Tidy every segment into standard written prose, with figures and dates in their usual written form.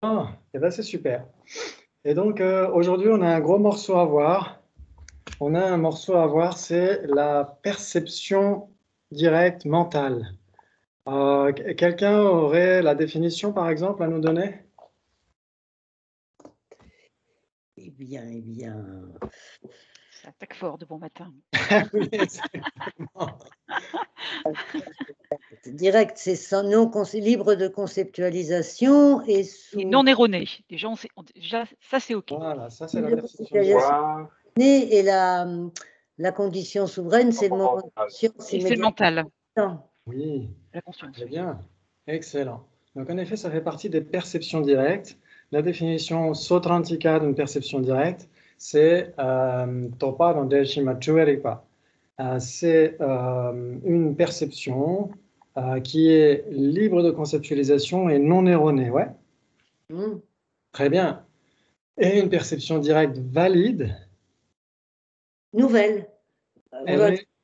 Ah, eh ben, c'est super. Et donc, aujourd'hui, on a un gros morceau à voir. On a un morceau à voir, c'est la perception directe mentale. Quelqu'un aurait la définition, par exemple, à nous donner? Eh bien, Ça attaque fort de bon matin. Oui, exactement. direct, c'est libre de conceptualisation et Et non erroné. Déjà, déjà ça, c'est OK. Voilà, ça, c'est la libre de perception directe. conceptualisation. Et la condition souveraine, c'est le moment de conscience Et c'est le mental, Oui, la conscience. très bien. Excellent. Donc, en effet, ça fait partie des perceptions directes. La définition sotrantika d'une perception directe, c'est topa no deshima chueripa. C'est une perception qui est libre de conceptualisation et non erronée. Ouais, très bien. Et une perception directe valide, Nouvelle.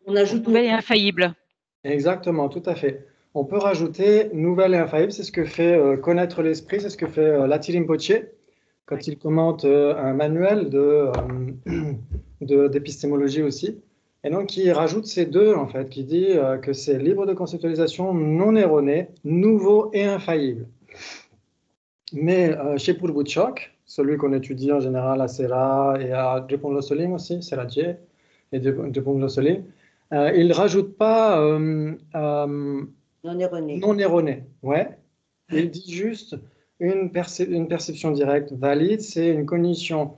On ajoute Nouvelle et infaillible. exactement, tout à fait. On peut rajouter nouvelle et infaillible, c'est ce que fait connaître l'esprit, c'est ce que fait Lati Rinpoche quand il commente un manuel d'épistémologie aussi. Et donc, il rajoute ces deux, en fait, qui dit que c'est libre de conceptualisation, non erroné, nouveau et infaillible. Mais chez Purbuchok, celui qu'on étudie en général à Serra et à Drepung Losolim aussi, Serra J et Drepung Losolim, il ne rajoute pas non erroné. non erroné. Ouais. Il dit juste une perception directe valide, c'est une cognition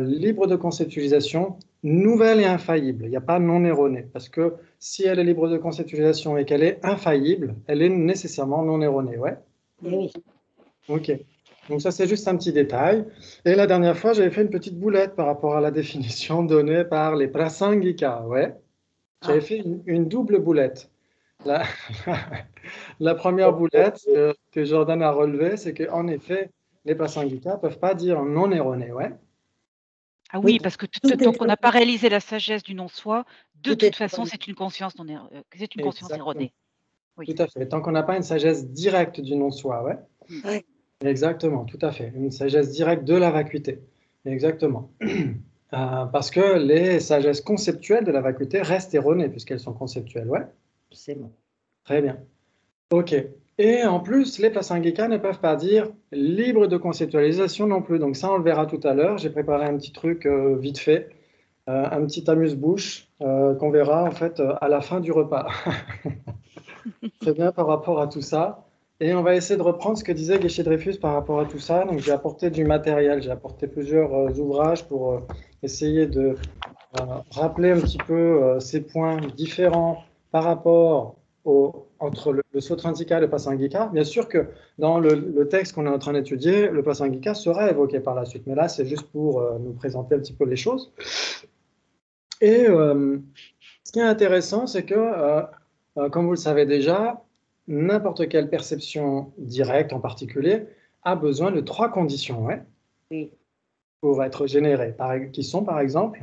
libre de conceptualisation, nouvelle et infaillible. Il n'y a pas non erronée. Parce que si elle est libre de conceptualisation et qu'elle est infaillible, elle est nécessairement non erronée. Ouais. Oui. Ok. Donc ça, c'est juste un petit détail. Et la dernière fois, j'avais fait une petite boulette par rapport à la définition donnée par les Prasangika. Ouais. J'avais fait une double boulette. La, la première boulette que Jordan a relevée, c'est qu'en effet, les Prasangika ne peuvent pas dire non erroné. Ouais. Ah oui, parce que tant qu'on n'a pas réalisé la sagesse du non-soi, de toute façon, c'est une conscience erronée. Oui. Tout à fait. Tant qu'on n'a pas une sagesse directe du non-soi. Ouais. Ouais. Exactement, tout à fait. Une sagesse directe de la vacuité. Exactement. Parce que les sagesses conceptuelles de la vacuité restent erronées puisqu'elles sont conceptuelles. Ouais. C'est bon. Très bien. OK. Et en plus, les Prasangika ne peuvent pas dire libre de conceptualisation non plus. Donc ça, on le verra tout à l'heure. J'ai préparé un petit truc vite fait, un petit amuse-bouche qu'on verra en fait à la fin du repas. Très bien par rapport à tout ça. Et on va essayer de reprendre ce que disait Geshe Dreyfus par rapport à tout ça. Donc j'ai apporté du matériel, j'ai apporté plusieurs ouvrages pour essayer de rappeler un petit peu ces points différents par rapport entre le Sotrantika et le Pasangika. Bien sûr que dans le texte qu'on est en train d'étudier, le Pasangika sera évoqué par la suite. Mais là, c'est juste pour nous présenter un petit peu les choses. Et ce qui est intéressant, c'est que, comme vous le savez déjà, n'importe quelle perception directe en particulier a besoin de 3 conditions Oui. pour être générée, qui sont par exemple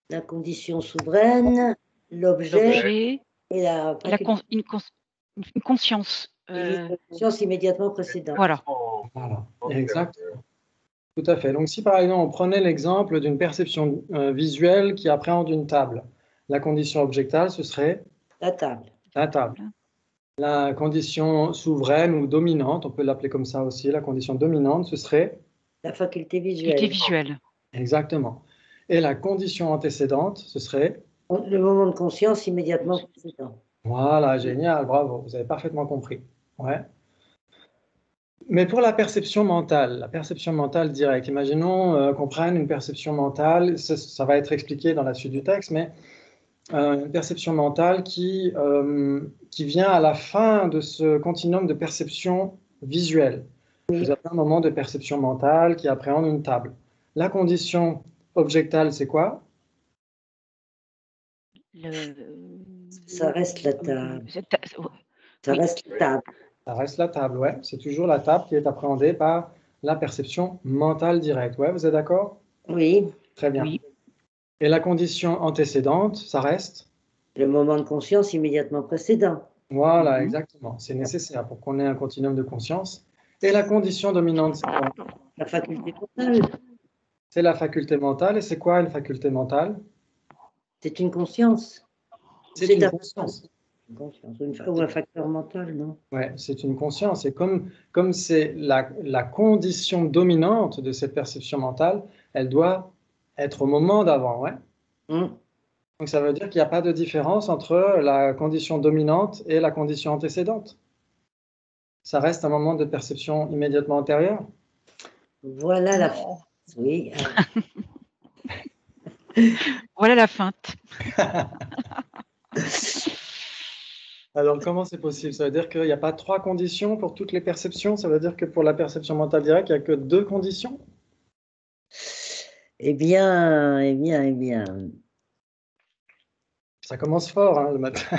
La condition souveraine, l'objet et une conscience. Une conscience immédiatement précédente. Voilà. Voilà, exactement. Tout à fait. Donc si par exemple on prenait l'exemple d'une perception visuelle qui appréhende une table, la condition objectale, ce serait la table. La table. La condition souveraine ou dominante, on peut l'appeler comme ça aussi, la condition dominante, ce serait la faculté visuelle. Exactement. Et la condition antécédente, ce serait le moment de conscience immédiatement précédent. Voilà, génial, bravo, vous avez parfaitement compris. Ouais. Mais pour la perception mentale directe, imaginons qu'on prenne une perception mentale, ça va être expliqué dans la suite du texte, mais une perception mentale qui vient à la fin de ce continuum de perception visuelle. Oui. Vous avez un moment de perception mentale qui appréhende une table. La condition objectale, c'est quoi? Ça reste la table. Ça reste la table. Ça reste la table, ouais. C'est toujours la table qui est appréhendée par la perception mentale directe. Ouais, vous êtes d'accord? Oui. Très bien. Oui. Et la condition antécédente, ça reste? Le moment de conscience immédiatement précédent. Voilà, exactement. C'est nécessaire pour qu'on ait un continuum de conscience. Et la condition dominante, c'est quoi? La faculté mentale. C'est la faculté mentale. Et c'est quoi une faculté mentale? C'est une conscience. C'est une conscience. Une conscience. Ou un facteur mental, non? Oui, c'est une conscience. Et comme c'est la condition dominante de cette perception mentale, elle doit être au moment d'avant. Ouais. Donc ça veut dire qu'il n'y a pas de différence entre la condition dominante et la condition antécédente. Ça reste un moment de perception immédiatement antérieure. Voilà la fin. Oui. Voilà la feinte. Alors, comment c'est possible? Ça veut dire qu'il n'y a pas 3 conditions pour toutes les perceptions? Ça veut dire que pour la perception mentale directe, il n'y a que 2 conditions? Eh bien. Ça commence fort, hein, le matin.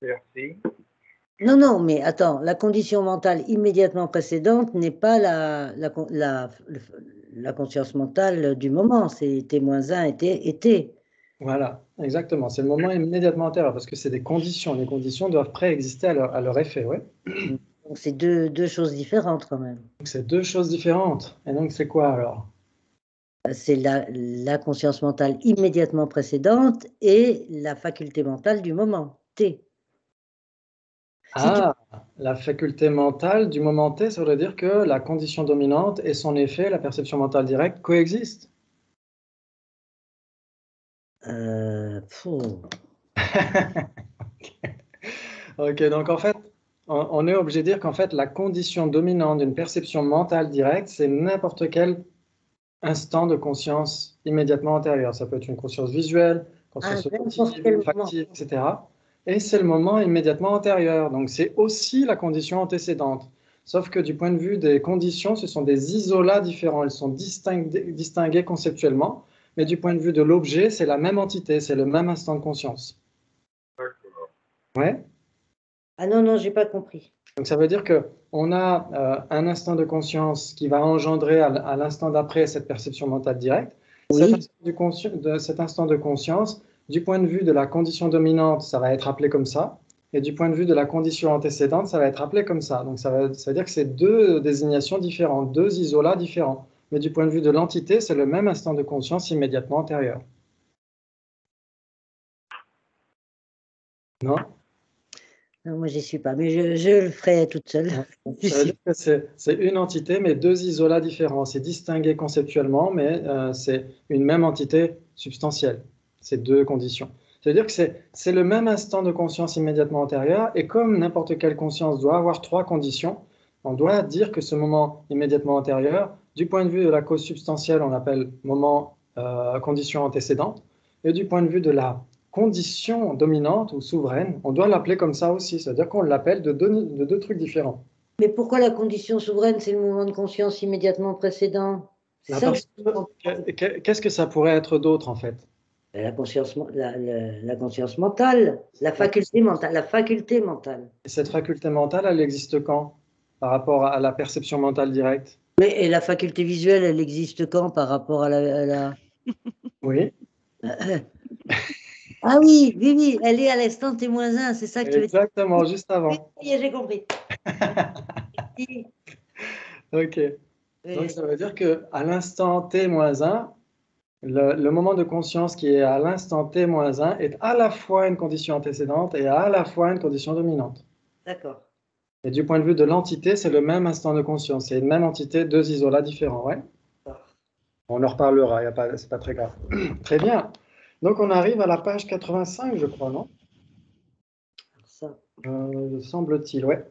Merci. Non, mais attends, la condition mentale immédiatement précédente n'est pas la conscience mentale du moment, c'est T-1 était. Voilà, exactement. C'est le moment immédiatement antérieur, parce que c'est des conditions. Les conditions doivent préexister à leur effet, oui. Donc, c'est deux choses différentes quand même. Donc, c'est 2 choses différentes. Et donc, c'est quoi alors? C'est la conscience mentale immédiatement précédente et la faculté mentale du moment, T. Ah, la faculté mentale du moment T, ça veut dire que la condition dominante et son effet, la perception mentale directe, coexistent. Ok, donc en fait, on est obligé de dire qu'en fait, la condition dominante d'une perception mentale directe, c'est n'importe quel instant de conscience immédiatement antérieur. Ça peut être une conscience visuelle, conscience auditive, olfactive, etc. Et c'est le moment immédiatement antérieur. Donc c'est aussi la condition antécédente. Sauf que du point de vue des conditions, ce sont des isolats différents. Elles sont distinguées conceptuellement. Mais du point de vue de l'objet, c'est la même entité, c'est le même instant de conscience. D'accord. Ouais. Ah non, j'ai pas compris. Donc ça veut dire qu'on a un instant de conscience qui va engendrer à l'instant d'après cette perception mentale directe. Oui. Cet instant de conscience, du point de vue de la condition dominante, ça va être appelé comme ça. Et du point de vue de la condition antécédente, ça va être appelé comme ça. Donc ça veut dire que c'est 2 désignations différentes, 2 isolats différents. Mais du point de vue de l'entité, c'est le même instant de conscience immédiatement antérieur. Non? Non, moi, j'y suis pas, mais je le ferai toute seule. Ça veut dire que c'est une entité, mais 2 isolats différents. C'est distingué conceptuellement, mais c'est une même entité substantielle. C'est 2 conditions. Ça veut dire que c'est le même instant de conscience immédiatement antérieur, et comme n'importe quelle conscience doit avoir 3 conditions, on doit dire que ce moment immédiatement antérieur, du point de vue de la cause substantielle, on l'appelle moment condition antécédente, et du point de vue de la condition dominante ou souveraine, on doit l'appeler comme ça aussi, c'est-à-dire qu'on l'appelle de 2 trucs différents. Mais pourquoi la condition souveraine, c'est le moment de conscience immédiatement précédent? Qu'est-ce que ça pourrait être d'autre en fait? La conscience mentale, la faculté mentale. Et cette faculté mentale, elle existe quand par rapport à la perception mentale directe? Et la faculté visuelle, elle existe quand par rapport à la... Oui. Ah oui, elle est à l'instant T-1, c'est ça que tu veux dire? Exactement, juste avant. Oui, j'ai compris. Ok. Donc ça veut dire qu'à l'instant T-1, le moment de conscience qui est à l'instant T-1 est à la fois une condition antécédente et à la fois une condition dominante. D'accord. Et du point de vue de l'entité, c'est le même instant de conscience. C'est une même entité, 2 isolats différents, ouais. On en reparlera, c'est pas très grave. Très bien. Donc on arrive à la page 85, je crois, non? Semble-t-il, ouais.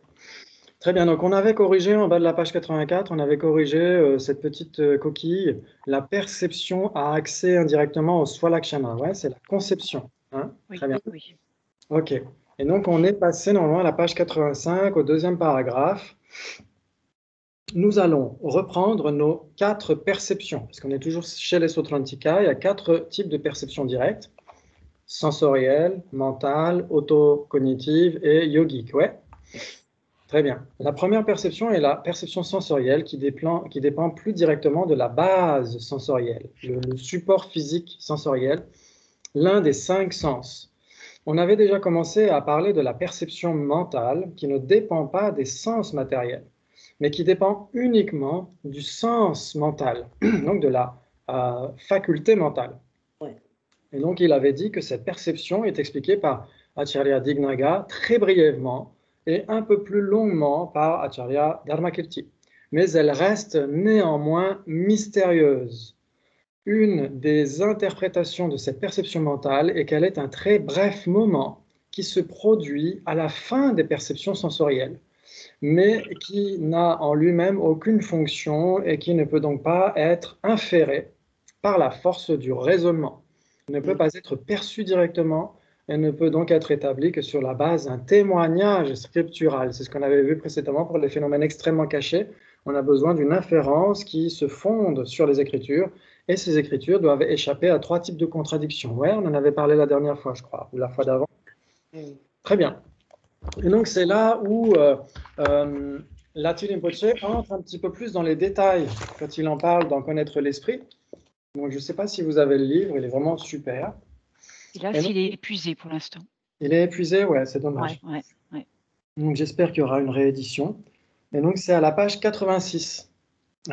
Très bien, donc on avait corrigé en bas de la page 84, on avait corrigé cette petite coquille, la perception a accès indirectement au Swalakshana, ouais, c'est la conception. Hein? Oui, très bien. Oui. Ok, et donc on est passé normalement à la page 85, au 2e paragraphe. Nous allons reprendre nos 4 perceptions, parce qu'on est toujours chez les Sautrantika, il y a 4 types de perceptions directes, sensorielle, mentale, auto-cognitive et yogique, ouais. Très bien. La première perception est la perception sensorielle qui dépend plus directement de la base sensorielle, le support physique sensoriel, l'un des 5 sens. on avait déjà commencé à parler de la perception mentale qui ne dépend pas des sens matériels, mais qui dépend uniquement du sens mental, donc de la faculté mentale. Ouais. Et donc, il avait dit que cette perception est expliquée par Acharya Dignaga très brièvement et un peu plus longuement par Acharya Dharmakirti. Mais elle reste néanmoins mystérieuse. Une des interprétations de cette perception mentale est qu'elle est un très bref moment qui se produit à la fin des perceptions sensorielles, mais qui n'a en lui-même aucune fonction et qui ne peut donc pas être inféré par la force du raisonnement. Il ne peut pas être perçu directement et ne peut donc être établi que sur la base d'un témoignage scriptural. C'est ce qu'on avait vu précédemment pour les phénomènes extrêmement cachés. On a besoin d'une inférence qui se fonde sur les Écritures, et ces Écritures doivent échapper à 3 types de contradictions. Ouais, on en avait parlé la dernière fois, je crois, ou la fois d'avant. Très bien. Et donc, c'est là où Lati Rinpoche entre un petit peu plus dans les détails quand il en parle d'en connaître l'esprit. Donc, je ne sais pas si vous avez le livre, il est vraiment super. Et là, s'il est épuisé pour l'instant. Il est épuisé, ouais, c'est dommage. Ouais. Donc, j'espère qu'il y aura une réédition. Et donc, c'est à la page 86.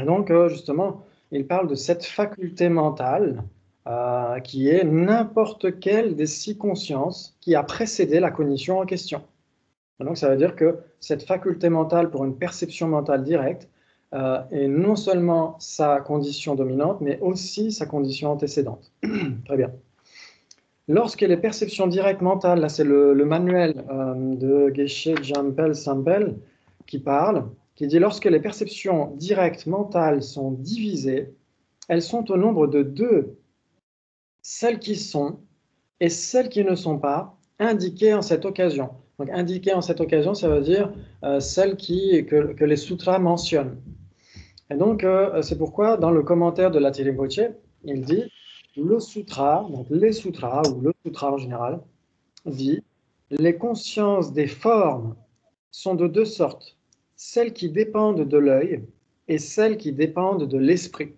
Et donc, justement, il parle de cette faculté mentale qui est n'importe quelle des 6 consciences qui a précédé la cognition en question. Et donc, ça veut dire que cette faculté mentale pour une perception mentale directe est non seulement sa condition dominante, mais aussi sa condition antécédente. Très bien. Lorsque les perceptions directes mentales, là c'est le manuel de Geshe Jampel Sampel qui parle, qui dit lorsque les perceptions directes mentales sont divisées, elles sont au nombre de 2, celles qui sont et celles qui ne sont pas indiquées en cette occasion. Donc indiquées en cette occasion, ça veut dire celles que les sutras mentionnent. Et donc c'est pourquoi dans le commentaire de Lati Rinpoche, il dit le sutra, donc les sutras ou le sutra en général, dit les consciences des formes sont de 2 sortes, celles qui dépendent de l'œil et celles qui dépendent de l'esprit.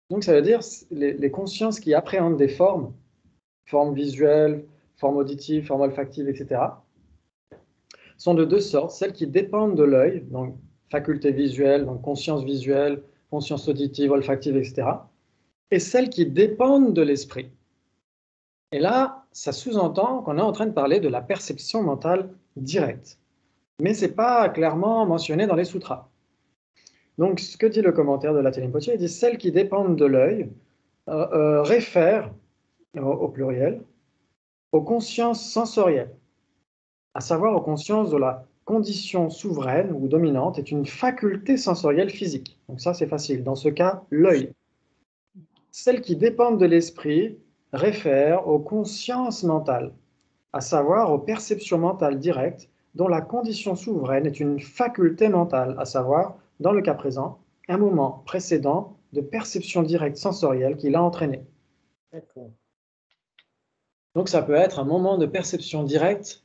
Donc ça veut dire les consciences qui appréhendent des formes visuelles, formes auditives, formes olfactives, etc., sont de 2 sortes, celles qui dépendent de l'œil, donc faculté visuelle, donc conscience visuelle, conscience auditive, olfactive, etc., et celles qui dépendent de l'esprit. Et là, ça sous-entend qu'on est en train de parler de la perception mentale directe. Mais ce n'est pas clairement mentionné dans les sutras. Donc, ce que dit le commentaire de Lati Rinpoche, il dit celles qui dépendent de l'œil réfèrent, au pluriel, aux consciences sensorielles, à savoir aux consciences de la condition souveraine ou dominante est une faculté sensorielle physique. Donc ça, c'est facile. Dans ce cas, l'œil. Celles qui dépendent de l'esprit réfèrent aux consciences mentales, à savoir aux perceptions mentales directes dont la condition souveraine est une faculté mentale, à savoir, dans le cas présent, un moment précédent de perception directe sensorielle qui l'a entraîné. D'accord. Donc ça peut être un moment de perception directe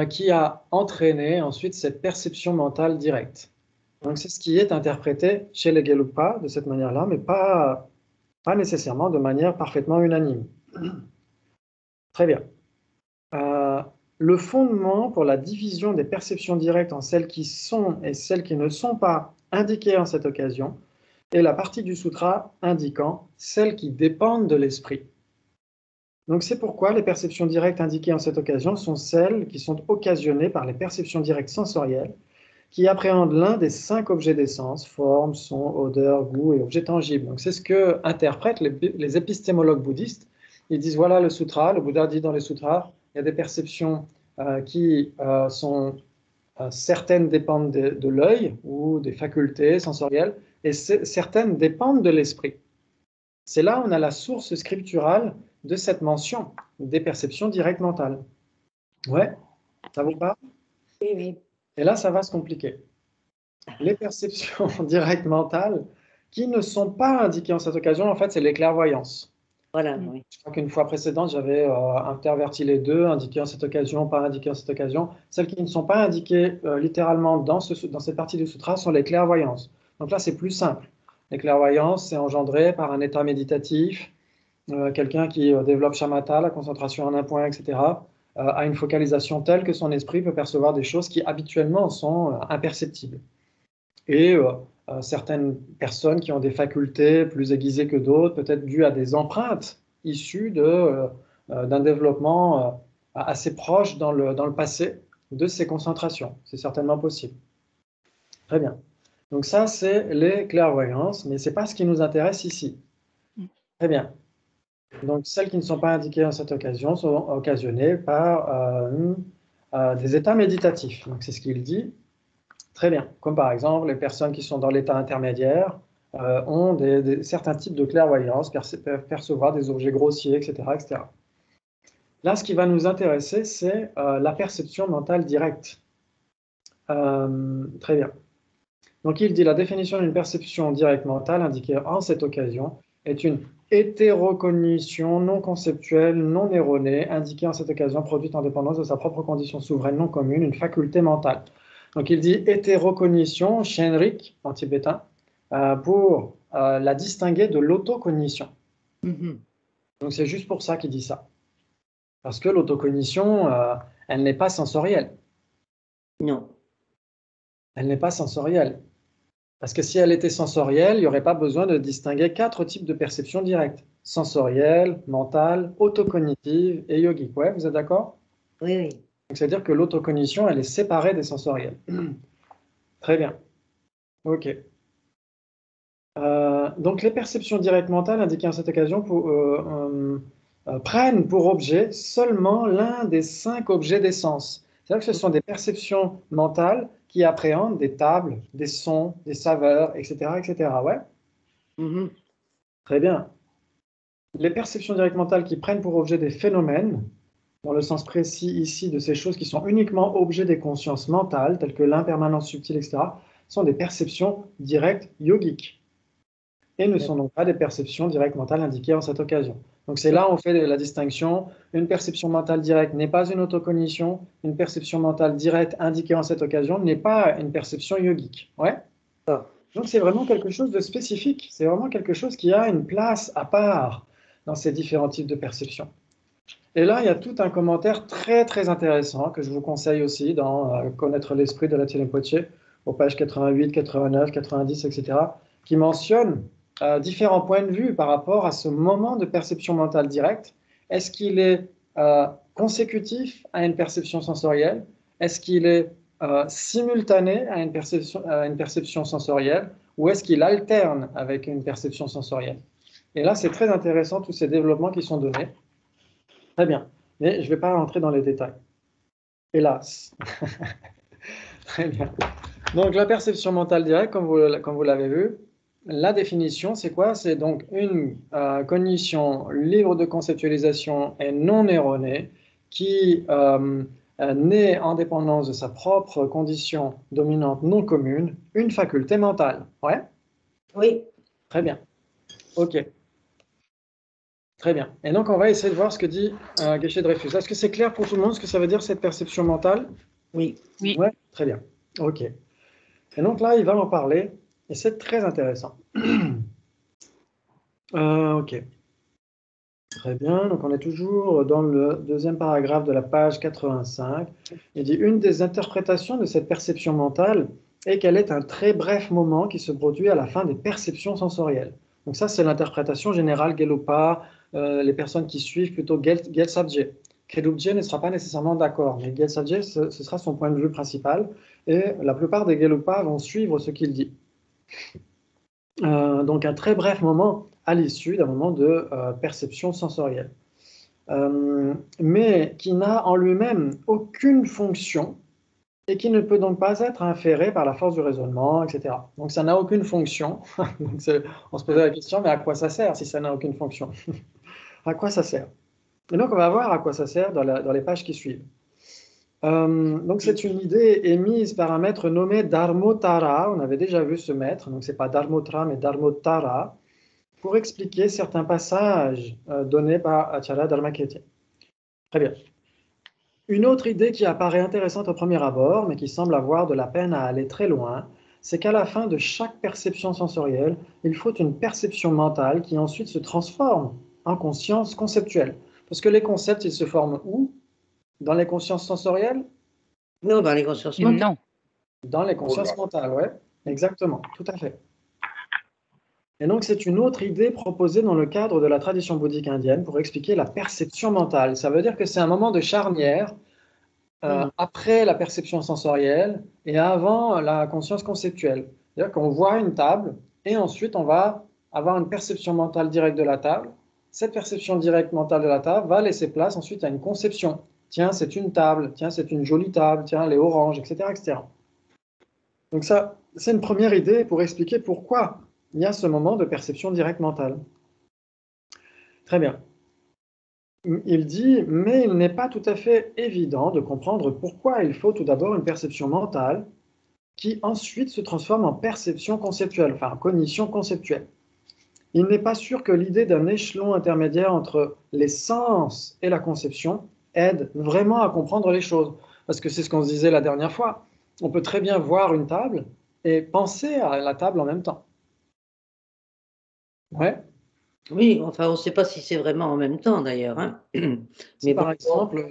qui a entraîné ensuite cette perception mentale directe. Donc c'est ce qui est interprété chez les Gelugpa de cette manière-là, mais pas nécessairement de manière parfaitement unanime. Très bien. Le fondement pour la division des perceptions directes en celles qui sont et celles qui ne sont pas indiquées en cette occasion est la partie du sutra indiquant celles qui dépendent de l'esprit. Donc c'est pourquoi les perceptions directes indiquées en cette occasion sont celles qui sont occasionnées par les perceptions directes sensorielles qui appréhendent l'un des 5 objets des sens, forme, son, odeur, goût et objets tangibles. Donc c'est ce que interprètent les épistémologues bouddhistes. Ils disent voilà le sutra, le Bouddha dit dans les sutras, il y a des perceptions qui sont certaines dépendent de l'œil ou des facultés sensorielles et certaines dépendent de l'esprit. C'est là où on a la source scripturale de cette mention des perceptions directes mentales. Ouais, ça vous parle? Oui, oui. Et là, ça va se compliquer. Les perceptions directes mentales qui ne sont pas indiquées en cette occasion, en fait, c'est les clairvoyances. Voilà, oui. Je crois qu'une fois précédente, j'avais interverti les deux, indiquées en cette occasion, pas indiquées en cette occasion. Celles qui ne sont pas indiquées littéralement dans cette partie du sutra sont les clairvoyances. Donc là, c'est plus simple. Les clairvoyances, c'est engendré par un état méditatif, quelqu'un qui développe shamatha, la concentration en un point, etc., a une focalisation telle que son esprit peut percevoir des choses qui habituellement sont imperceptibles. Et certaines personnes qui ont des facultés plus aiguisées que d'autres, peut-être dues à des empreintes issues d'un développement assez proche dans le passé de ces concentrations. C'est certainement possible. Très bien. Donc ça, c'est les clairvoyances, mais ce n'est pas ce qui nous intéresse ici. Très bien. Donc celles qui ne sont pas indiquées en cette occasion sont occasionnées par des états méditatifs. Donc c'est ce qu'il dit. Très bien. Comme par exemple, les personnes qui sont dans l'état intermédiaire ont certains types de clairvoyance, peuvent percevoir des objets grossiers, etc., etc. Là, ce qui va nous intéresser, c'est la perception mentale directe. Très bien. Donc, il dit la définition d'une perception directe mentale indiquée en cette occasion est une hétérocognition non conceptuelle, non erronée, indiquée en cette occasion, produite en dépendance de sa propre condition souveraine non commune, une faculté mentale. Donc, il dit hétérocognition, Shenrik, en tibétain, pour la distinguer de l'autocognition. Donc, c'est juste pour ça qu'il dit ça. Parce que l'autocognition, elle n'est pas sensorielle. Non. Elle n'est pas sensorielle. Parce que si elle était sensorielle, il n'y aurait pas besoin de distinguer 4 types de perceptions directes. Sensorielle, mentale, autocognitive et yogique. Ouais, vous êtes d'accord? Oui, oui. Donc, c'est-à-dire que l'autocognition, elle est séparée des sensorielles. Très bien. OK. Donc, les perceptions directes mentales indiquées en cette occasion prennent pour objet seulement l'un des 5 objets des sens. C'est-à-dire que ce sont des perceptions mentales qui appréhendent des tables, des sons, des saveurs, etc., etc. Ouais? Très bien. Les perceptions directes mentales qui prennent pour objet des phénomènes, dans le sens précis ici de ces choses qui sont uniquement objets des consciences mentales, telles que l'impermanence subtile, etc., sont des perceptions directes yogiques et ne sont donc pas des perceptions directes mentales indiquées en cette occasion. Donc c'est là où on fait la distinction. Une perception mentale directe n'est pas une autocognition. Une perception mentale directe indiquée en cette occasion n'est pas une perception yogique. Ouais. Donc c'est vraiment quelque chose de spécifique. C'est vraiment quelque chose qui a une place à part dans ces différents types de perceptions. Et là, il y a tout un commentaire très très intéressant que je vous conseille aussi dans Connaître l'esprit de la Téléphotie, aux pages 88, 89, 90, etc., qui mentionne différents points de vue par rapport à ce moment de perception mentale directe. Est-ce qu'il est consécutif à une perception sensorielle? Est-ce qu'il est simultané à une perception sensorielle? Ou est-ce qu'il alterne avec une perception sensorielle? Et là, c'est très intéressant, tous ces développements qui sont donnés. Très bien, mais je ne vais pas rentrer dans les détails. Hélas. Très bien. Donc, la perception mentale directe, comme vous l'avez vu, la définition, c'est quoi? C'est donc une cognition libre de conceptualisation et non erronée qui naît en dépendance de sa propre condition dominante non commune, une faculté mentale. Ouais? Oui. Très bien. OK. Très bien. Et donc, on va essayer de voir ce que dit Geshe-Dreyfus. Est-ce que c'est clair pour tout le monde ce que ça veut dire, cette perception mentale? Oui. Oui. Ouais, très bien. OK. Et donc là, il va en parler, et c'est très intéressant. OK. Très bien. Donc, on est toujours dans le deuxième paragraphe de la page 85. Il dit « Une des interprétations de cette perception mentale est qu'elle est un très bref moment qui se produit à la fin des perceptions sensorielles. » Donc ça, c'est l'interprétation générale Gelugpa, les personnes qui suivent plutôt Gyaltsabje. Gelugje ne sera pas nécessairement d'accord, mais Gyaltsabje, ce sera son point de vue principal, et la plupart des Gelugpa vont suivre ce qu'il dit. Donc un très bref moment à l'issue d'un moment de perception sensorielle, mais qui n'a en lui-même aucune fonction et qui ne peut donc pas être inféré par la force du raisonnement, etc. Donc ça n'a aucune fonction. On se posait la question, mais à quoi ça sert si ça n'a aucune fonction? À quoi ça sert? Et donc on va voir à quoi ça sert dans les pages qui suivent. Donc c'est une idée émise par un maître nommé Dharmotara. On avait déjà vu ce maître, donc c'est pas Dharmotra mais Dharmotara, pour expliquer certains passages donnés par Acharya Dharmakirti. Très bien. Une autre idée qui apparaît intéressante au premier abord, mais qui semble avoir de la peine à aller très loin, c'est qu'à la fin de chaque perception sensorielle, il faut une perception mentale qui ensuite se transforme en conscience conceptuelle. Parce que les concepts, ils se forment où? Dans les consciences sensorielles? Non, dans les consciences mentales. Non. Dans les consciences mentales, ouais, exactement, tout à fait. Et donc, c'est une autre idée proposée dans le cadre de la tradition bouddhique indienne pour expliquer la perception mentale. Ça veut dire que c'est un moment de charnière après la perception sensorielle et avant la conscience conceptuelle. C'est-à-dire qu'on voit une table et ensuite on va avoir une perception mentale directe de la table. Cette perception directe mentale de la table va laisser place ensuite à une conception. Tiens, c'est une table, tiens, c'est une jolie table, tiens, elle est orange, etc., etc. Donc ça, c'est une première idée pour expliquer pourquoi il y a ce moment de perception directe mentale. Très bien. Il dit, mais il n'est pas tout à fait évident de comprendre pourquoi il faut tout d'abord une perception mentale qui ensuite se transforme en perception conceptuelle, enfin en cognition conceptuelle. Il n'est pas sûr que l'idée d'un échelon intermédiaire entre les sens et la conception aide vraiment à comprendre les choses. Parce que c'est ce qu'on se disait la dernière fois. On peut très bien voir une table et penser à la table en même temps. Ouais. Oui, enfin, on ne sait pas si c'est vraiment en même temps d'ailleurs. Hein. Si, par exemple,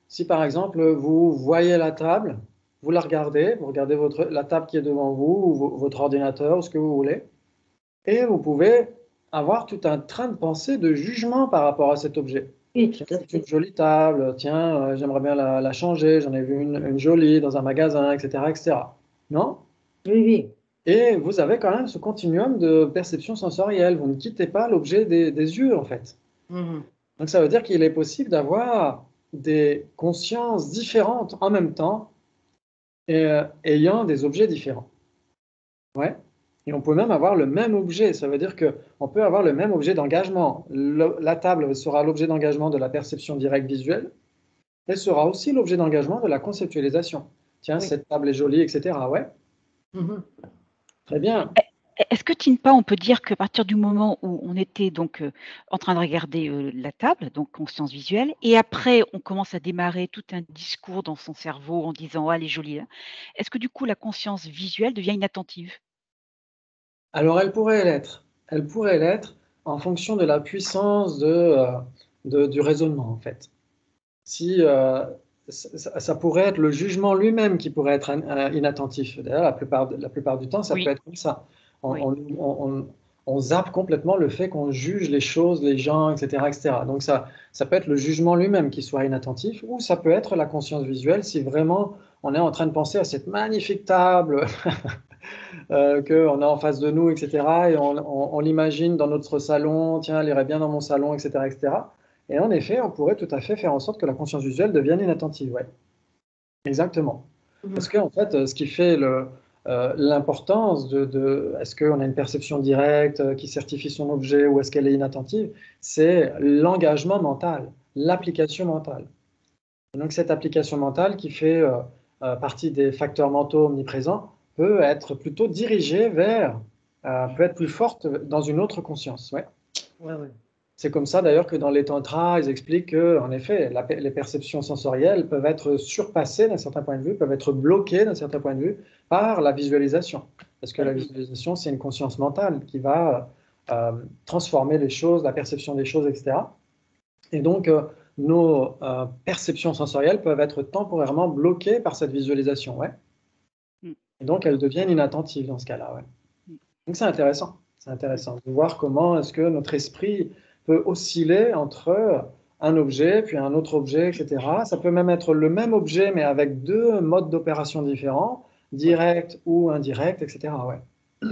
si par exemple vous voyez la table, vous la regardez, vous regardez la table qui est devant vous, ou votre ordinateur, ou ce que vous voulez, et vous pouvez avoir tout un train de pensée, de jugement par rapport à cet objet. Oui, tout à fait. C'est une jolie table, tiens, j'aimerais bien la changer, j'en ai vu une jolie dans un magasin, etc., etc. Non? Oui, oui. Et vous avez quand même ce continuum de perception sensorielle. Vous ne quittez pas l'objet des yeux, en fait. Donc ça veut dire qu'il est possible d'avoir des consciences différentes en même temps et ayant des objets différents. Ouais. Et on peut même avoir le même objet. Ça veut dire qu'on peut avoir le même objet d'engagement. La table sera l'objet d'engagement de la perception directe visuelle et sera aussi l'objet d'engagement de la conceptualisation. Tiens, cette table est jolie, etc. Ouais. Très bien. Est-ce que Tinpa, on peut dire qu'à partir du moment où on était donc en train de regarder la table, donc conscience visuelle, et après on commence à démarrer tout un discours dans son cerveau en disant « Ah, elle est jolie là », est-ce que du coup la conscience visuelle devient inattentive? Alors elle pourrait l'être. Elle pourrait l'être en fonction de la puissance du raisonnement, en fait. Si ça pourrait être le jugement lui-même qui pourrait être inattentif. D'ailleurs, la plupart du temps, ça peut être comme ça. On zappe complètement le fait qu'on juge les choses, les gens, etc., etc. Donc ça peut être le jugement lui-même qui soit inattentif, ou ça peut être la conscience visuelle si vraiment on est en train de penser à cette magnifique table qu'on a en face de nous, etc. Et on l'imagine dans notre salon, tiens, elle irait bien dans mon salon, etc., etc. Et en effet, on pourrait tout à fait faire en sorte que la conscience visuelle devienne inattentive. Ouais. Exactement. Parce qu'en fait, ce qui fait l'importance est-ce qu'on a une perception directe qui certifie son objet ou est-ce qu'elle est inattentive, c'est l'engagement mental, l'application mentale. Et donc cette application mentale qui fait partie des facteurs mentaux omniprésents peut être plutôt dirigée vers, peut être plus forte dans une autre conscience. Ouais. C'est comme ça d'ailleurs que dans les tantras, ils expliquent que, en effet, les perceptions sensorielles peuvent être surpassées d'un certain point de vue, peuvent être bloquées d'un certain point de vue par la visualisation. Parce que la visualisation, c'est une conscience mentale qui va transformer les choses, la perception des choses, etc. Et donc, nos perceptions sensorielles peuvent être temporairement bloquées par cette visualisation. Ouais. Et donc, elles deviennent inattentives dans ce cas-là. Ouais. Donc, c'est intéressant. C'est intéressant de voir comment est-ce que notre esprit peut osciller entre un objet, puis un autre objet, etc. Ça peut même être le même objet, mais avec deux modes d'opération différents, direct ou indirect, etc. Ouais.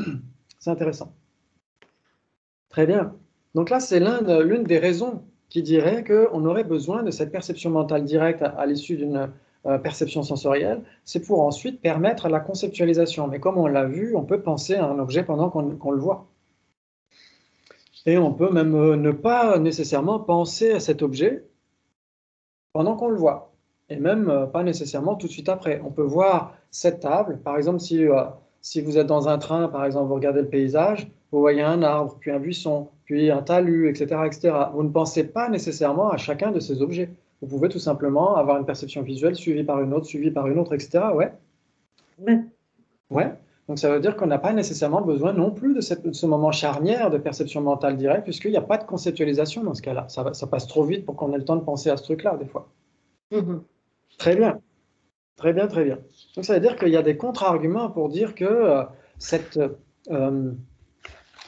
C'est intéressant. Très bien. Donc là, c'est l'une des raisons qui dirait qu'on aurait besoin de cette perception mentale directe à l'issue d'une perception sensorielle, c'est pour ensuite permettre la conceptualisation. Mais comme on l'a vu, on peut penser à un objet pendant qu'on le voit. Et on peut même ne pas nécessairement penser à cet objet pendant qu'on le voit. Et même pas nécessairement tout de suite après. On peut voir cette table, par exemple, si vous êtes dans un train, par exemple, vous regardez le paysage, vous voyez un arbre, puis un buisson, puis un talus, etc., etc. Vous ne pensez pas nécessairement à chacun de ces objets. Vous pouvez tout simplement avoir une perception visuelle suivie par une autre, etc. Ouais. Ouais. Donc ça veut dire qu'on n'a pas nécessairement besoin non plus de ce moment charnière de perception mentale directe, puisqu'il n'y a pas de conceptualisation dans ce cas-là. Ça passe trop vite pour qu'on ait le temps de penser à ce truc-là, des fois. Mhm. Très bien, très bien, très bien. Donc ça veut dire qu'il y a des contre-arguments pour dire que cette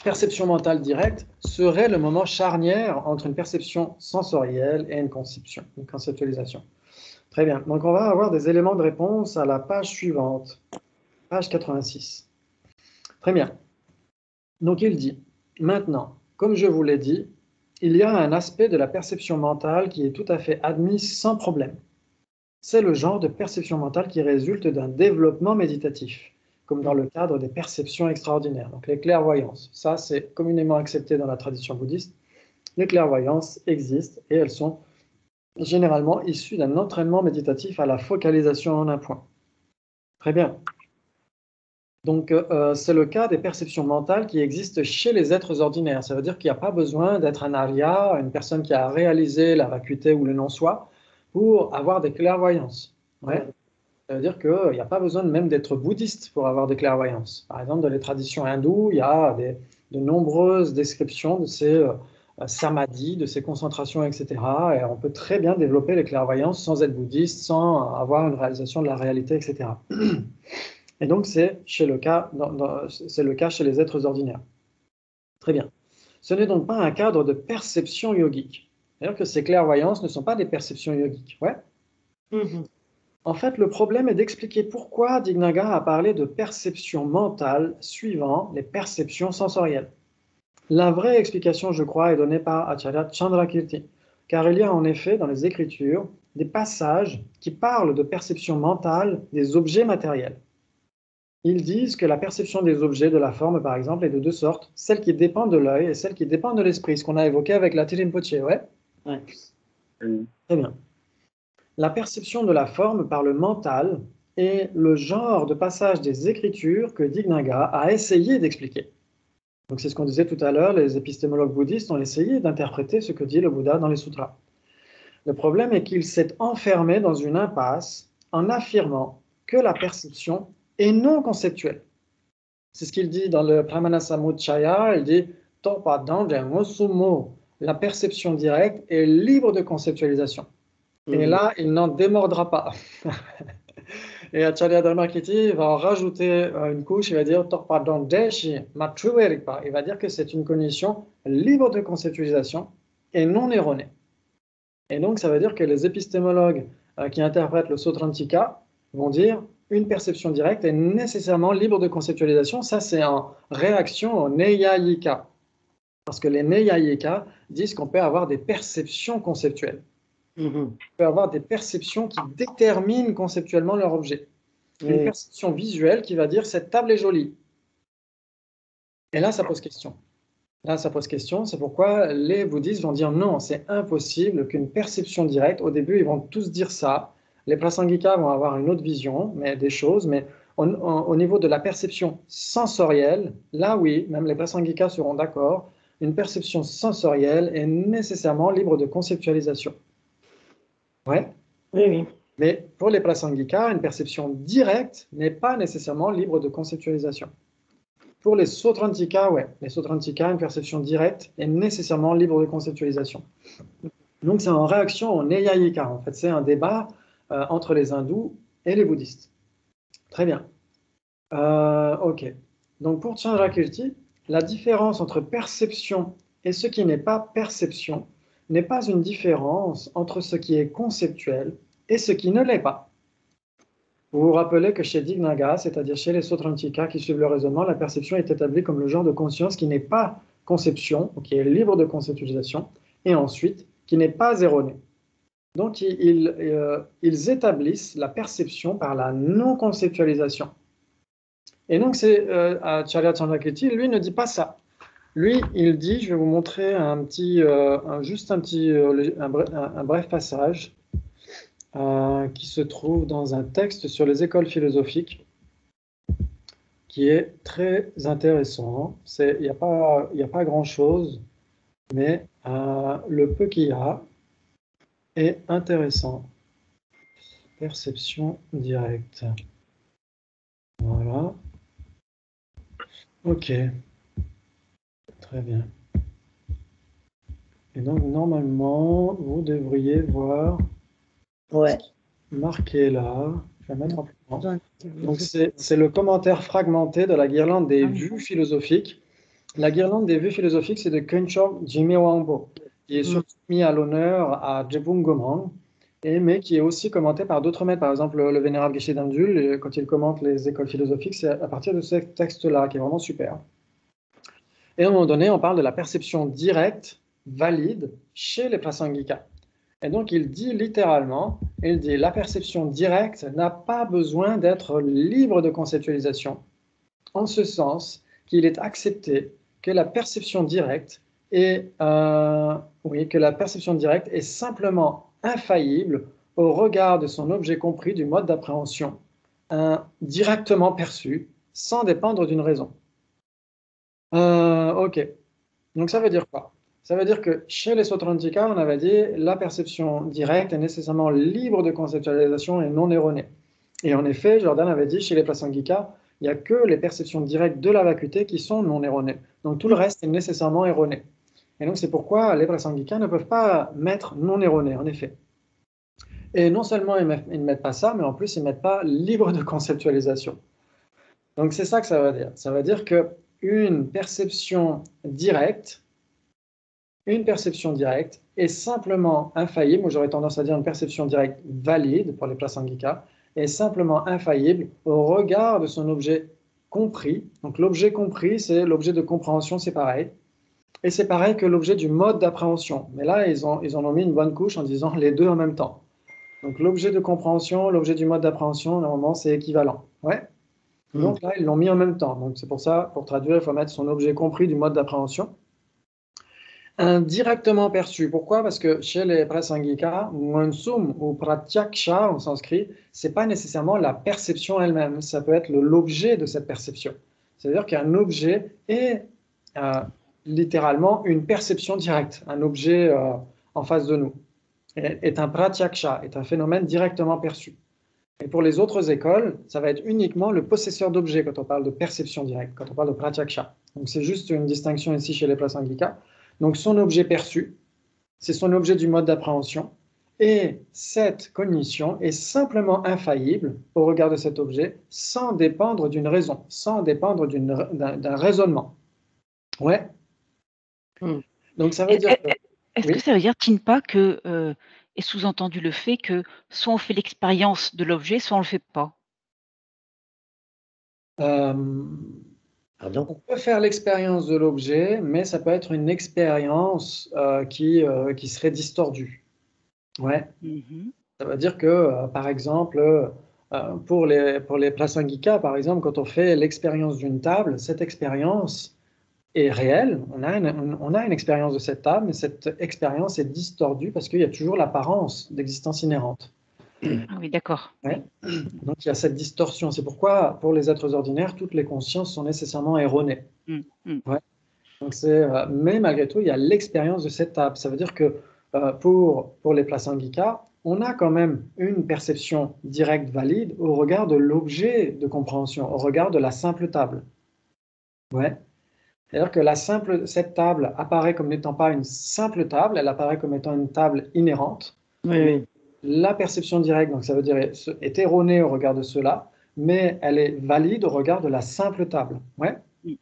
perception mentale directe serait le moment charnière entre une perception sensorielle et une conception, une conceptualisation. Très bien. Donc on va avoir des éléments de réponse à la page suivante, page 86. Très bien. Donc il dit, maintenant, comme je vous l'ai dit, il y a un aspect de la perception mentale qui est tout à fait admis sans problème. C'est le genre de perception mentale qui résulte d'un développement méditatif, comme dans le cadre des perceptions extraordinaires. Donc les clairvoyances, ça c'est communément accepté dans la tradition bouddhiste. Les clairvoyances existent et elles sont généralement issues d'un entraînement méditatif à la focalisation en un point. Très bien. Donc, c'est le cas des perceptions mentales qui existent chez les êtres ordinaires. Ça veut dire qu'il n'y a pas besoin d'être un arya, une personne qui a réalisé la vacuité ou le non-soi, pour avoir des clairvoyances. Ouais. Ça veut dire qu'il n'y a pas besoin même d'être bouddhiste pour avoir des clairvoyances. Par exemple, dans les traditions hindoues, il y a de nombreuses descriptions de ces samadhis, de ces concentrations, etc. Et on peut très bien développer les clairvoyances sans être bouddhiste, sans avoir une réalisation de la réalité, etc. Et donc, c'est le cas chez les êtres ordinaires. Très bien. Ce n'est donc pas un cadre de perception yogique. C'est-à-dire que ces clairvoyances ne sont pas des perceptions yogiques. Ouais. Mhm. En fait, le problème est d'expliquer pourquoi Dignaga a parlé de perception mentale suivant les perceptions sensorielles. La vraie explication, je crois, est donnée par Acharya Chandrakirti, car il y a en effet dans les Écritures des passages qui parlent de perception mentale des objets matériels. Ils disent que la perception des objets, de la forme par exemple, est de deux sortes, celle qui dépend de l'œil et celle qui dépend de l'esprit, ce qu'on a évoqué avec la Tirinpoche, ouais? Ouais. Très bien. La perception de la forme par le mental est le genre de passage des Écritures que Dignaga a essayé d'expliquer. Donc c'est ce qu'on disait tout à l'heure, les épistémologues bouddhistes ont essayé d'interpréter ce que dit le Bouddha dans les sutras. Le problème est qu'il s'est enfermé dans une impasse en affirmant que la perception est non conceptuelle. C'est ce qu'il dit dans le Pramana Samuccaya, il dit Topa Dangen Sumo, la perception directe est libre de conceptualisation. Et là, il n'en démordra pas. Et Acharya Dharmakirti va en rajouter une couche, il va dire Topa Dandeshi Matruverikpa. Il va dire que c'est une cognition libre de conceptualisation et non erronée. Et donc, ça veut dire que les épistémologues qui interprètent le Sotrantika vont dire une perception directe est nécessairement libre de conceptualisation. Ça, c'est en réaction au Neyayika. Parce que les Neyayika disent qu'on peut avoir des perceptions conceptuelles. On peut avoir des perceptions qui déterminent conceptuellement leur objet. Une perception visuelle qui va dire cette table est jolie. Et là, ça pose question. Là, ça pose question, c'est pourquoi les bouddhistes vont dire non, c'est impossible qu'une perception directe, au début, ils vont tous dire ça. Les prasangikas vont avoir une autre vision des choses, mais au niveau de la perception sensorielle, là oui, même les prasangikas seront d'accord, une perception sensorielle est nécessairement libre de conceptualisation. Ouais. Oui, oui. Mais pour les prasangikas, une perception directe n'est pas nécessairement libre de conceptualisation. Pour les Sotrantika, ouais, les Sotrantika, une perception directe est nécessairement libre de conceptualisation. Donc c'est en réaction au Neyayika, en fait, c'est un débat entre les hindous et les bouddhistes. Très bien. Ok. Donc pour Chandrakirti, la différence entre perception et ce qui n'est pas perception n'est pas une différence entre ce qui est conceptuel et ce qui ne l'est pas. Vous vous rappelez que chez Dignaga, c'est-à-dire chez les Sotrantika qui suivent le raisonnement, la perception est établie comme le genre de conscience qui n'est pas conception, qui est libre de conceptualisation, et ensuite qui n'est pas erronée. Donc ils établissent la perception par la non-conceptualisation. Et donc Acharya Chandrakirti, lui, ne dit pas ça. Lui, il dit, je vais vous montrer un bref passage. Qui se trouve dans un texte sur les écoles philosophiques qui est très intéressant. Il n'y a pas grand-chose, mais le peu qu'il y a est intéressant. Perception directe. Voilà. Ok. Très bien. Et donc, normalement, vous devriez voir Ouais. Marqué là. Je vais mettre en plus grand. Donc, c'est le commentaire fragmenté de la guirlande des vues philosophiques. La guirlande des vues philosophiques, c'est de Kunchok Jime Wangbo, qui est surtout mis à l'honneur à Jebung Gomang, mais qui est aussi commenté par d'autres maîtres. Par exemple, le vénérable Geshe Damdul, quand il commente les écoles philosophiques, c'est à partir de ce texte-là, qui est vraiment super. Et à un moment donné, on parle de la perception directe, valide, chez les Prasangika. Et donc, il dit littéralement, il dit la perception directe n'a pas besoin d'être libre de conceptualisation, en ce sens qu'il est accepté que la perception directe est, que la perception directe est simplement infaillible au regard de son objet compris du mode d'appréhension, directement perçu, sans dépendre d'une raison. Ok. Donc ça veut dire quoi? Ça veut dire que chez les Sautrantika, on avait dit la perception directe est nécessairement libre de conceptualisation et non erronée. Et en effet, Jordan avait dit chez les Prasangika, il n'y a que les perceptions directes de la vacuité qui sont non erronées. Donc tout le reste est nécessairement erroné. Et donc c'est pourquoi les Prasangika ne peuvent pas mettre non erroné, en effet. Et non seulement ils ne mettent pas ça, mais en plus ils ne mettent pas libre de conceptualisation. Donc c'est ça que ça veut dire. Ça veut dire qu'une perception directe est simplement infaillible, ou j'aurais tendance à dire une perception directe valide pour les Prasangika, est simplement infaillible au regard de son objet compris. Donc l'objet compris, c'est l'objet de compréhension, c'est pareil. Et c'est pareil que l'objet du mode d'appréhension. Mais là, ils en ont mis une bonne couche en disant les deux en même temps. Donc l'objet de compréhension, l'objet du mode d'appréhension, normalement, c'est équivalent. Ouais. Donc là, ils l'ont mis en même temps. Donc c'est pour ça, pour traduire, il faut mettre son objet compris du mode d'appréhension. Indirectement perçu. Pourquoi? Parce que chez les Prasangika, Monsum ou Pratyaksha en sanskrit, ce n'est pas nécessairement la perception elle-même, ça peut être l'objet de cette perception. C'est-à-dire qu'un objet est littéralement une perception directe, un objet en face de nous, est un Pratyaksha, est un phénomène directement perçu. Et pour les autres écoles, ça va être uniquement le possesseur d'objet quand on parle de perception directe, quand on parle de Pratyaksha. Donc c'est juste une distinction ici chez les Prasangika. Donc son objet perçu, c'est son objet du mode d'appréhension, et cette cognition est simplement infaillible au regard de cet objet, sans dépendre d'une raison, sans dépendre d'un raisonnement. Ouais. Donc ça veut dire que... Est-ce que ça veut dire, Tinpa, que est sous-entendu le fait que soit on fait l'expérience de l'objet, soit on ne le fait pas? Pardon? On peut faire l'expérience de l'objet, mais ça peut être une expérience qui serait distordue. Ouais. Ça veut dire que, par exemple, pour les Prasangika, par exemple, quand on fait l'expérience d'une table, cette expérience est réelle. On a une expérience de cette table, mais cette expérience est distordue parce qu'il y a toujours l'apparence d'existence inhérente. Ah oui, d'accord. Ouais. Donc il y a cette distorsion. C'est pourquoi, pour les êtres ordinaires, toutes les consciences sont nécessairement erronées. Ouais. Donc mais malgré tout, il y a l'expérience de cette table. Ça veut dire que pour les Prasangika, on a quand même une perception directe valide au regard de l'objet de compréhension, au regard de la simple table. Ouais. C'est-à-dire que cette table apparaît comme n'étant pas une simple table, elle apparaît comme étant une table inhérente. Oui. La perception directe, donc ça veut dire, est erronée au regard de cela, mais elle est valide au regard de la simple table. Ouais. Oui.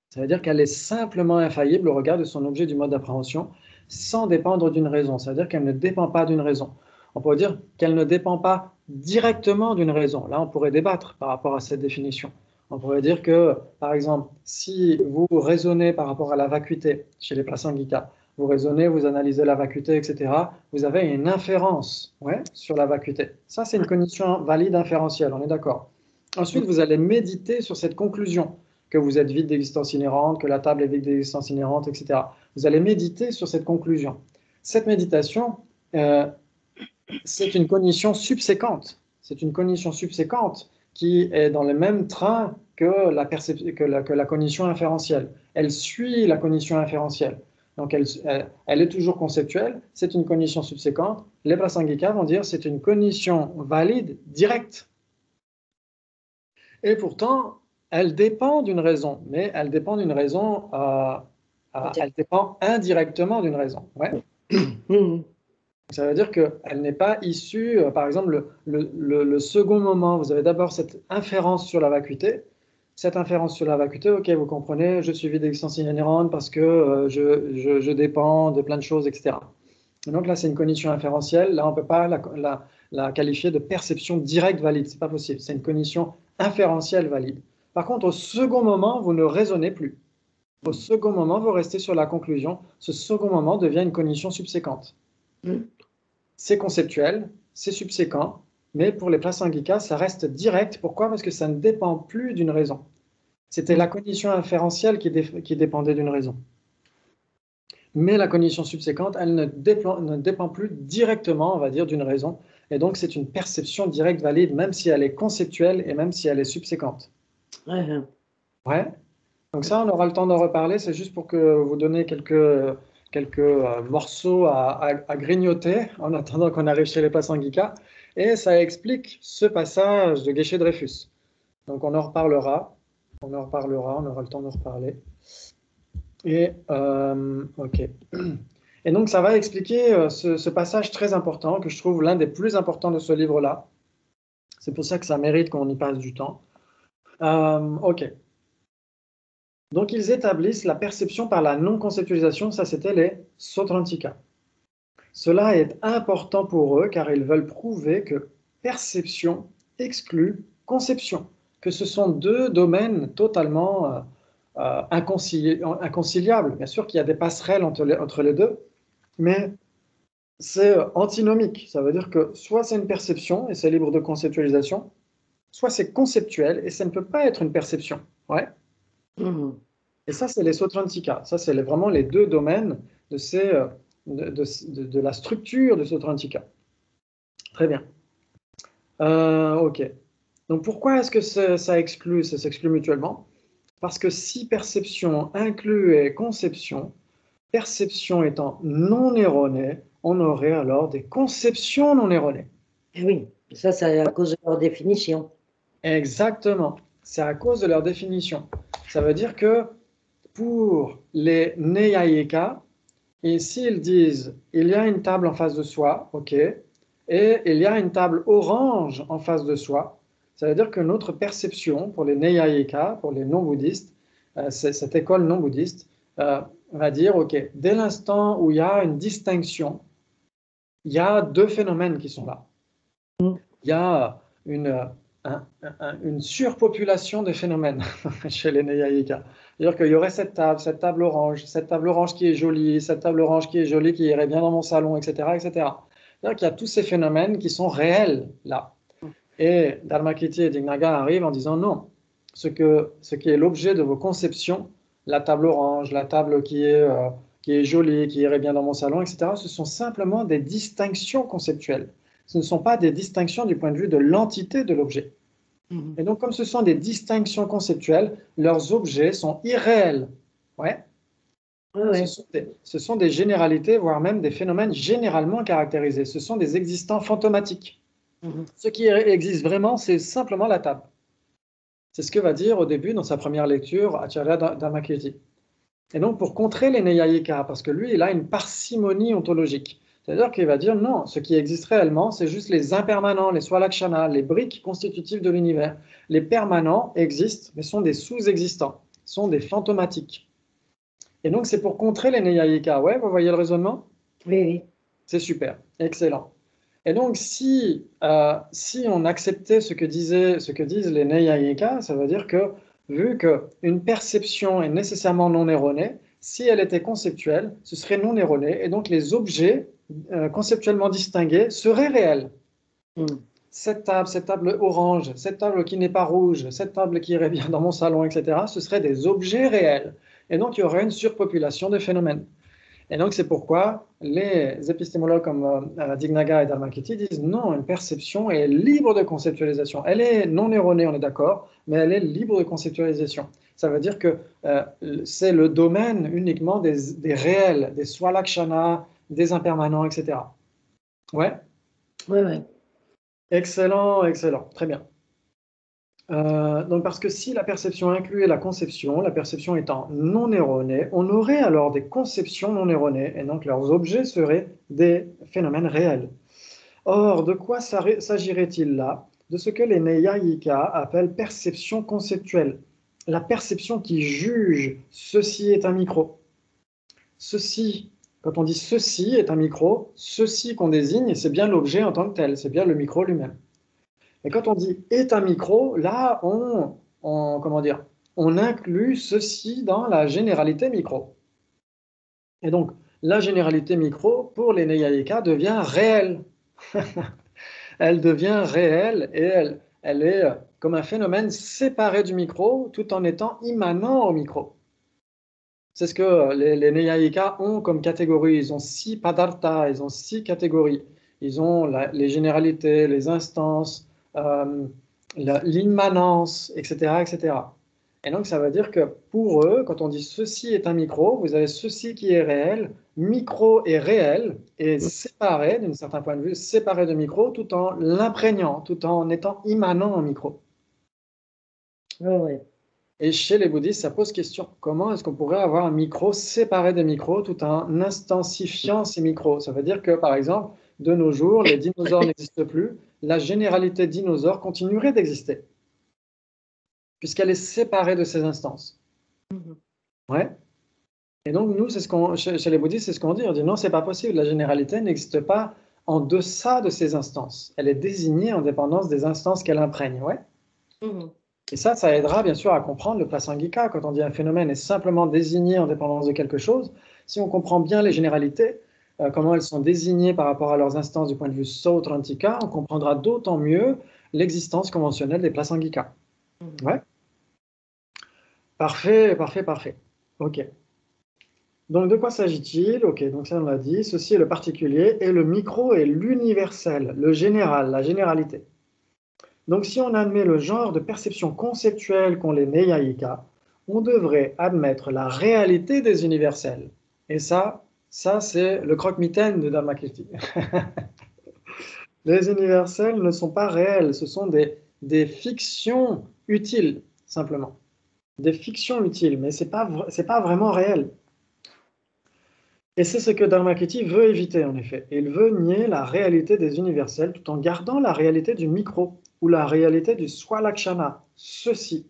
Ça veut dire qu'elle est simplement infaillible au regard de son objet du mode d'appréhension, sans dépendre d'une raison. Ça veut dire qu'elle ne dépend pas d'une raison. On pourrait dire qu'elle ne dépend pas directement d'une raison. Là, on pourrait débattre par rapport à cette définition. On pourrait dire que, par exemple, si vous raisonnez par rapport à la vacuité chez les Prasangika, vous raisonnez, vous analysez la vacuité, etc., vous avez une inférence sur la vacuité. Ça, c'est une cognition valide inférentielle, on est d'accord. Ensuite, vous allez méditer sur cette conclusion, que vous êtes vide d'existence inhérente, que la table est vide d'existence inhérente, etc. Vous allez méditer sur cette conclusion. Cette méditation, c'est une cognition subséquente. C'est une cognition subséquente qui est dans le même train que la cognition inférentielle. Elle suit la cognition inférentielle. Donc, elle est toujours conceptuelle, c'est une cognition subséquente. Les Prasangika vont dire c'est une cognition valide, directe. Et pourtant, elle dépend d'une raison, mais elle dépend d'une raison, elle dépend indirectement d'une raison. Ouais. Ça veut dire qu'elle n'est pas issue, par exemple, le second moment, vous avez d'abord cette inférence sur la vacuité. Cette inférence sur la vacuité, ok, vous comprenez, je suis vide d'existence inhérente parce que je dépends de plein de choses, etc. Et donc là, c'est une cognition inférentielle. Là, on ne peut pas la qualifier de perception directe valide. Ce n'est pas possible. C'est une cognition inférentielle valide. Par contre, au second moment, vous ne raisonnez plus. Au second moment, vous restez sur la conclusion. Ce second moment devient une cognition subséquente. C'est conceptuel, c'est subséquent, mais pour les Prasangika, ça reste direct. Pourquoi? Parce que ça ne dépend plus d'une raison. C'était la cognition inférentielle qui dépendait d'une raison. Mais la cognition subséquente, elle ne dépend plus directement, on va dire, d'une raison. Et donc, c'est une perception directe valide, même si elle est conceptuelle et même si elle est subséquente. Ouais. Donc ça, on aura le temps d'en reparler. C'est juste pour que vous donniez quelques morceaux à grignoter en attendant qu'on arrive chez les Prasangika. Et ça explique ce passage de Geshe-Dreyfus. Donc on en reparlera. On aura le temps d'en reparler. Et ok. Et donc ça va expliquer ce passage très important que je trouve l'un des plus importants de ce livre-là. C'est pour ça que ça mérite qu'on y passe du temps. Ok. Donc ils établissent la perception par la non-conceptualisation, ça c'était les Sautrantika. Cela est important pour eux car ils veulent prouver que perception exclut conception, que ce sont deux domaines totalement inconciliables. Bien sûr qu'il y a des passerelles entre les deux, mais c'est antinomique. Ça veut dire que soit c'est une perception et c'est libre de conceptualisation, soit c'est conceptuel et ça ne peut pas être une perception. Ouais. Et ça, c'est les Sautrantika. Ça, c'est vraiment les deux domaines de la structure de Sautrantika. Très bien. Ok. Donc, pourquoi est-ce que ça s'exclut mutuellement? Parce que si perception inclut conception, perception étant non erronée, on aurait alors des conceptions non erronées. Et oui, ça, c'est à cause de leur définition. Exactement. C'est à cause de leur définition. Ça veut dire que pour les Neyayika, et s'ils disent il y a une table en face de soi, ok, et il y a une table orange en face de soi, ça veut dire que notre perception pour les Neyayika, pour les non-bouddhistes, cette école non-bouddhiste, va dire ok, dès l'instant où il y a une distinction, il y a deux phénomènes qui sont là. Il y a une surpopulation de phénomènes chez les Neyayika. C'est-à-dire qu'il y aurait cette table orange qui est jolie, cette table orange qui est jolie, qui irait bien dans mon salon, etc. etc. C'est-à-dire qu'il y a tous ces phénomènes qui sont réels là. Et Dharmakirti et Dignaga arrivent en disant non, ce qui est l'objet de vos conceptions, la table orange, la table qui est jolie, qui irait bien dans mon salon, etc., ce sont simplement des distinctions conceptuelles. Ce ne sont pas des distinctions du point de vue de l'entité de l'objet. Et donc, comme ce sont des distinctions conceptuelles, leurs objets sont irréels. Ouais. Ouais. Ce sont des généralités, voire même des phénomènes généralement caractérisés. Ce sont des existants fantomatiques. Ce qui existe vraiment, c'est simplement la table. C'est ce que va dire au début, dans sa première lecture, Acharya Dharmakirti. Et donc, pour contrer les Neyayika, parce que lui, il a une parcimonie ontologique. C'est-à-dire qu'il va dire non, ce qui existe réellement, c'est juste les impermanents, les swalakshana, les briques constitutives de l'univers. Les permanents existent, mais sont des sous-existants, sont des fantomatiques. Et donc, c'est pour contrer les Neyayika. Ouais, vous voyez le raisonnement? Oui. C'est super, excellent. Et donc, si on acceptait ce que disent les Neyayika, ça veut dire que, vu qu'une perception est nécessairement non erronée, si elle était conceptuelle, ce serait non erroné, et donc les objets conceptuellement distingués seraient réels. Cette table orange, cette table qui n'est pas rouge, cette table qui irait bien dans mon salon, etc., ce seraient des objets réels. Et donc, il y aurait une surpopulation de phénomènes. Et donc, c'est pourquoi les épistémologues comme Dignaga et Dharmakirti disent non, une perception est libre de conceptualisation. Elle est non erronée, on est d'accord, mais elle est libre de conceptualisation. Ça veut dire que c'est le domaine uniquement des réels, des swalakshana, des impermanents, etc. Ouais? Ouais. Excellent, excellent. Très bien. Donc parce que si la perception incluait la perception étant non erronée, on aurait alors des conceptions non erronées, et donc leurs objets seraient des phénomènes réels. Or, de quoi s'agirait-il là? De ce que les Neyayika appellent perception conceptuelle. La perception qui juge ceci est un micro. Ceci, quand on dit ceci est un micro, ceci qu'on désigne, c'est bien l'objet en tant que tel, c'est bien le micro lui-même. Et quand on dit est un micro, là, comment dire, on inclut ceci dans la généralité micro. Et donc, la généralité micro, pour les Neyayika, devient réelle. Elle devient réelle et elle est comme un phénomène séparé du micro tout en étant immanent au micro. C'est ce que les Neyayika ont comme catégorie. Ils ont 6 padartha, ils ont 6 catégories. Ils ont les généralités, les instances, l'immanence, etc., etc. Et donc, ça veut dire que pour eux, quand on dit ceci est un micro, vous avez ceci qui est réel, micro est réel et séparé, d'un certain point de vue, séparé de micro, tout en l'imprégnant, tout en étant immanent en micro. Ouais. Et chez les bouddhistes, ça pose question. Comment est-ce qu'on pourrait avoir un micro séparé des micros tout en instansifiant ces micros? Ça veut dire que, par exemple, de nos jours, les dinosaures n'existent plus, la généralité dinosaure continuerait d'exister, puisqu'elle est séparée de ces instances. Ouais. Et donc, nous, chez les bouddhistes, c'est ce qu'on dit. On dit non, c'est pas possible. La généralité n'existe pas en deçà de ces instances. Elle est désignée en dépendance des instances qu'elle imprègne. Ouais. Et ça aidera bien sûr à comprendre le prasangika. Quand on dit un phénomène est simplement désigné en dépendance de quelque chose, si on comprend bien les généralités, comment elles sont désignées par rapport à leurs instances du point de vue Sautrantika, on comprendra d'autant mieux l'existence conventionnelle des prasangika. Ouais. Parfait, parfait, parfait. Ok. Donc, de quoi s'agit-il? Ok, donc ça on l'a dit. Ceci est le particulier et le micro est l'universel, le général, la généralité. Donc, si on admet le genre de perception conceptuelle qu'ont les Neyayika, on devrait admettre la réalité des universels. Et ça c'est le croque-mitaine de Dharmakirti. Les universels ne sont pas réels, ce sont des fictions utiles, simplement. Des fictions utiles, mais ce n'est pas vraiment réel. Et c'est ce que Dharmakirti veut éviter, en effet. Il veut nier la réalité des universels tout en gardant la réalité du micro, ou la réalité du swalakshana, ceci.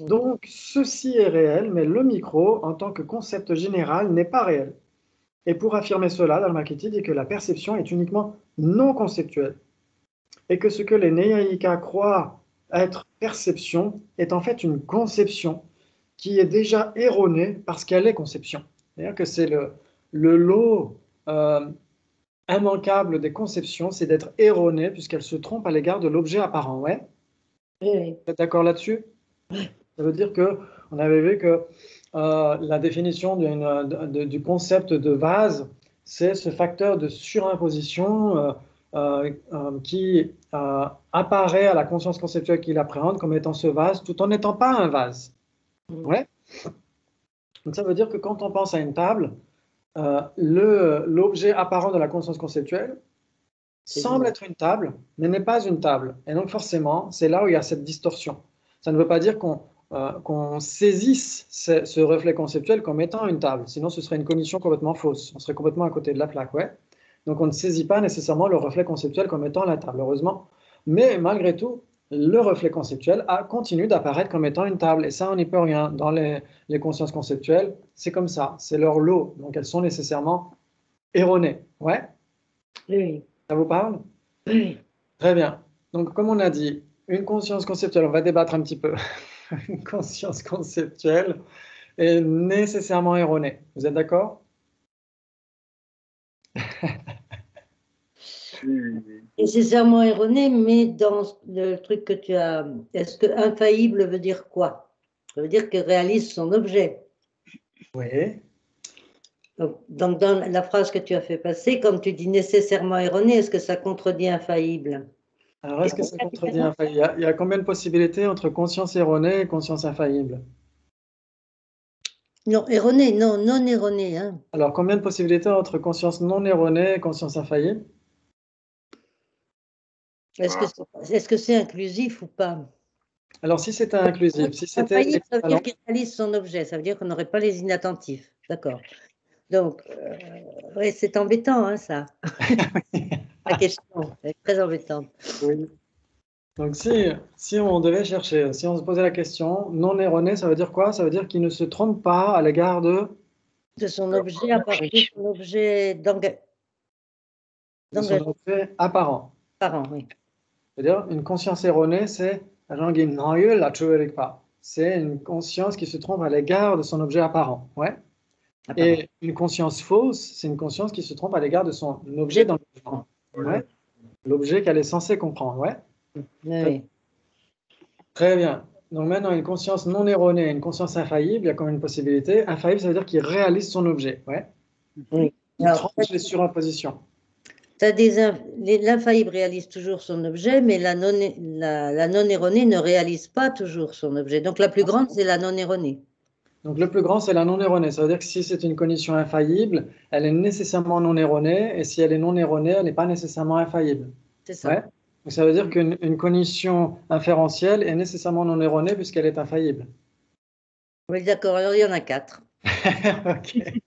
Donc, ceci est réel, mais le micro, en tant que concept général, n'est pas réel. Et pour affirmer cela, Dharmakirti dit que la perception est uniquement non conceptuelle, et que ce que les Neyayika croient être perception est en fait une conception qui est déjà erronée parce qu'elle est conception. C'est-à-dire que c'est le lot immanquable des conceptions, c'est d'être erroné puisqu'elles se trompent à l'égard de l'objet apparent. Ouais. Oui. Vous êtes d'accord là-dessus? Ça veut dire qu'on avait vu que la définition du concept de vase, c'est ce facteur de surimposition qui apparaît à la conscience conceptuelle qu'il appréhende comme étant ce vase, tout en n'étant pas un vase. Ouais. Donc ça veut dire que quand on pense à une table, l'objet apparent de la conscience conceptuelle semble être une table, mais n'est pas une table. Et donc forcément, c'est là où il y a cette distorsion. Ça ne veut pas dire qu'on saisisse ce reflet conceptuel comme étant une table, sinon ce serait une cognition complètement fausse. On serait complètement à côté de la plaque, ouais. Donc on ne saisit pas nécessairement le reflet conceptuel comme étant la table, heureusement. Mais malgré tout, le reflet conceptuel continue d'apparaître comme étant une table. Et ça, on n'y peut rien. Dans les consciences conceptuelles, c'est comme ça. C'est leur lot. Donc elles sont nécessairement erronées. Ouais. Oui. Ça vous parle? Oui. Très bien. Donc, comme on a dit, une conscience conceptuelle, on va débattre un petit peu. Une conscience conceptuelle est nécessairement erronée. Vous êtes d'accord? Nécessairement erroné, mais dans le truc que tu as, est-ce que infaillible veut dire quoi? Ça veut dire qu'il réalise son objet. Oui. Donc, dans la phrase que tu as fait passer, comme tu dis nécessairement erroné, est-ce que ça contredit infaillible? Alors, est-ce que ça contredit infaillible? Il y a combien de possibilités entre conscience erronée et conscience infaillible? Non, erroné, non, non erroné. Hein. Alors, combien de possibilités entre conscience non erronée et conscience infaillible? Est-ce que c'est inclusif ou pas? Alors, si c'était inclusif, si c'était Infaillible, ça veut équivalent, dire qu'il réalise son objet, ça veut dire qu'on n'aurait pas les inattentifs. D'accord. Donc, ouais, c'est embêtant, hein, ça. La question est très embêtante. oui. Donc, si on devait chercher, si on se posait la question, non erroné, ça veut dire quoi? Ça veut dire qu'il ne se trompe pas à l'égard De son objet, à part de son objet de son d'engagement objet apparent. parent, oui. C'est-à-dire, une conscience erronée, c'est c'est une conscience qui se trompe à l'égard de son objet apparent. Ouais. Apparent. Et une conscience fausse, c'est une conscience qui se trompe à l'égard de son objet d'engagement. Ouais. L'objet qu'elle est censée comprendre. Ouais. Oui. Très bien. Donc maintenant, une conscience non erronée, une conscience infaillible, il y a quand même une possibilité. Infaillible, ça veut dire qu'il réalise son objet. Ouais. Oui. Il Alors, tranche les surimpositions. l'infaillible réalise toujours son objet, mais la non erronée ne réalise pas toujours son objet. Donc la plus grande, c'est la non erronée. Donc le plus grand, c'est la non erronée. Ça veut dire que si c'est une condition infaillible, elle est nécessairement non erronée, et si elle est non erronée, elle n'est pas nécessairement infaillible. C'est ça. Ouais. Donc ça veut dire qu'une condition inférentielle est nécessairement non erronée puisqu'elle est infaillible. Oui, d'accord. Alors il y en a 4. Ok. Il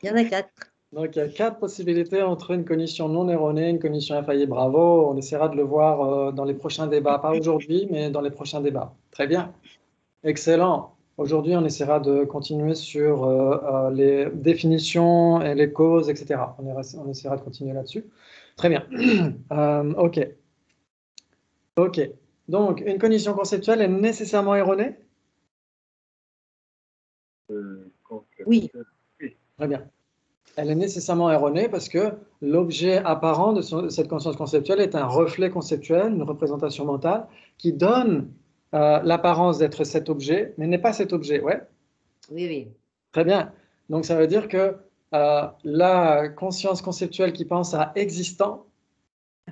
y en a 4. Donc il y a 4 possibilités entre une condition non erronée et une condition infaillible. Bravo, on essaiera de le voir dans les prochains débats. Pas aujourd'hui, mais dans les prochains débats. Très bien. Excellent. Aujourd'hui, on essaiera de continuer sur les définitions et les causes, etc. On essaiera de continuer là-dessus. Très bien. OK. OK. Donc, une condition conceptuelle est nécessairement erronée? Oui. Très bien. Elle est nécessairement erronée parce que l'objet apparent de cette conscience conceptuelle est un reflet conceptuel, une représentation mentale, qui donne l'apparence d'être cet objet, mais n'est pas cet objet. Ouais. Oui, oui. Très bien. Donc, ça veut dire que la conscience conceptuelle qui pense à existant,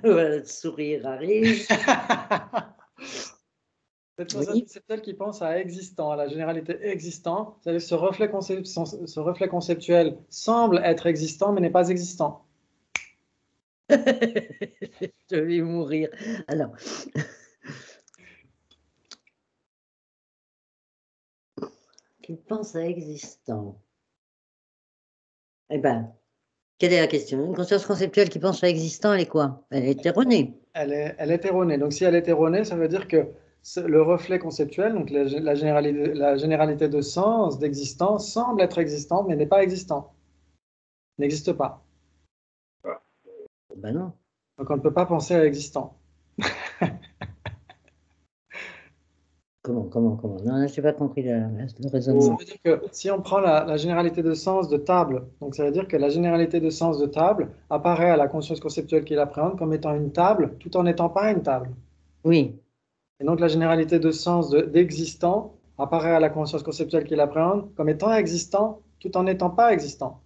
Le sourire arrive. cette conscience Oui. conceptuelle qui pense à existant, à la généralité existant, c'est-à-dire que ce reflet conceptuel semble être existant, mais n'est pas existant. Je vais mourir. Alors, qu'il pense à existant. Eh bien, quelle est la question? Une conscience conceptuelle qui pense à existant, elle est quoi? Elle est erronée. Elle est erronée. Donc, si elle est erronée, ça veut dire que le reflet conceptuel, donc la généralité de sens, d'existence, semble être existant, mais n'est pas existant. N'existe pas. Ben non. Donc, on ne peut pas penser à existant. Comment? Non, je n'ai pas compris le Ça raisonnement. veut dire que si on prend la généralité de sens de table, donc ça veut dire que la généralité de sens de table apparaît à la conscience conceptuelle qui l'appréhende comme étant une table, tout en n'étant pas une table. Oui. Et donc la généralité de sens d'existant apparaît à la conscience conceptuelle qui l'appréhende comme étant existant, tout en n'étant pas existant.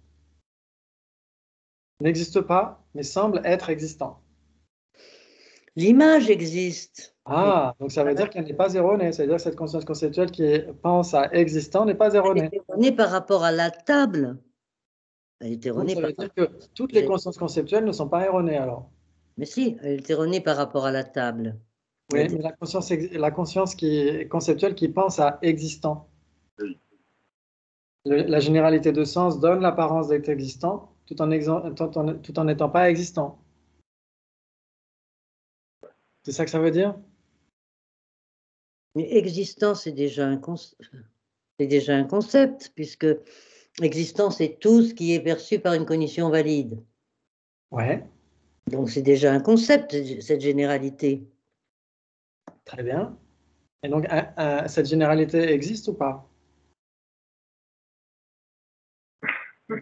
N'existe pas, mais semble être existant. L'image existe. Ah, donc ça veut dire qu'elle n'est pas erronée. C'est-à-dire que cette conscience conceptuelle qui pense à existant n'est pas Elle erronée. est erronée par rapport à la table. Elle est Donc erronée ça par veut dire que toutes les consciences conceptuelles ne sont pas erronées alors. Mais si, elle est erronée par rapport à la table. Oui, mais la conscience conceptuelle qui pense à existant. La généralité de sens donne l'apparence d'être existant tout en n'étant pas existant. C'est ça que ça veut dire? Mais existence, c'est déjà un concept, puisque existence, c'est tout ce qui est perçu par une cognition valide. Ouais, Donc c'est déjà un concept, cette généralité. très bien. Et donc, cette généralité existe ou pas?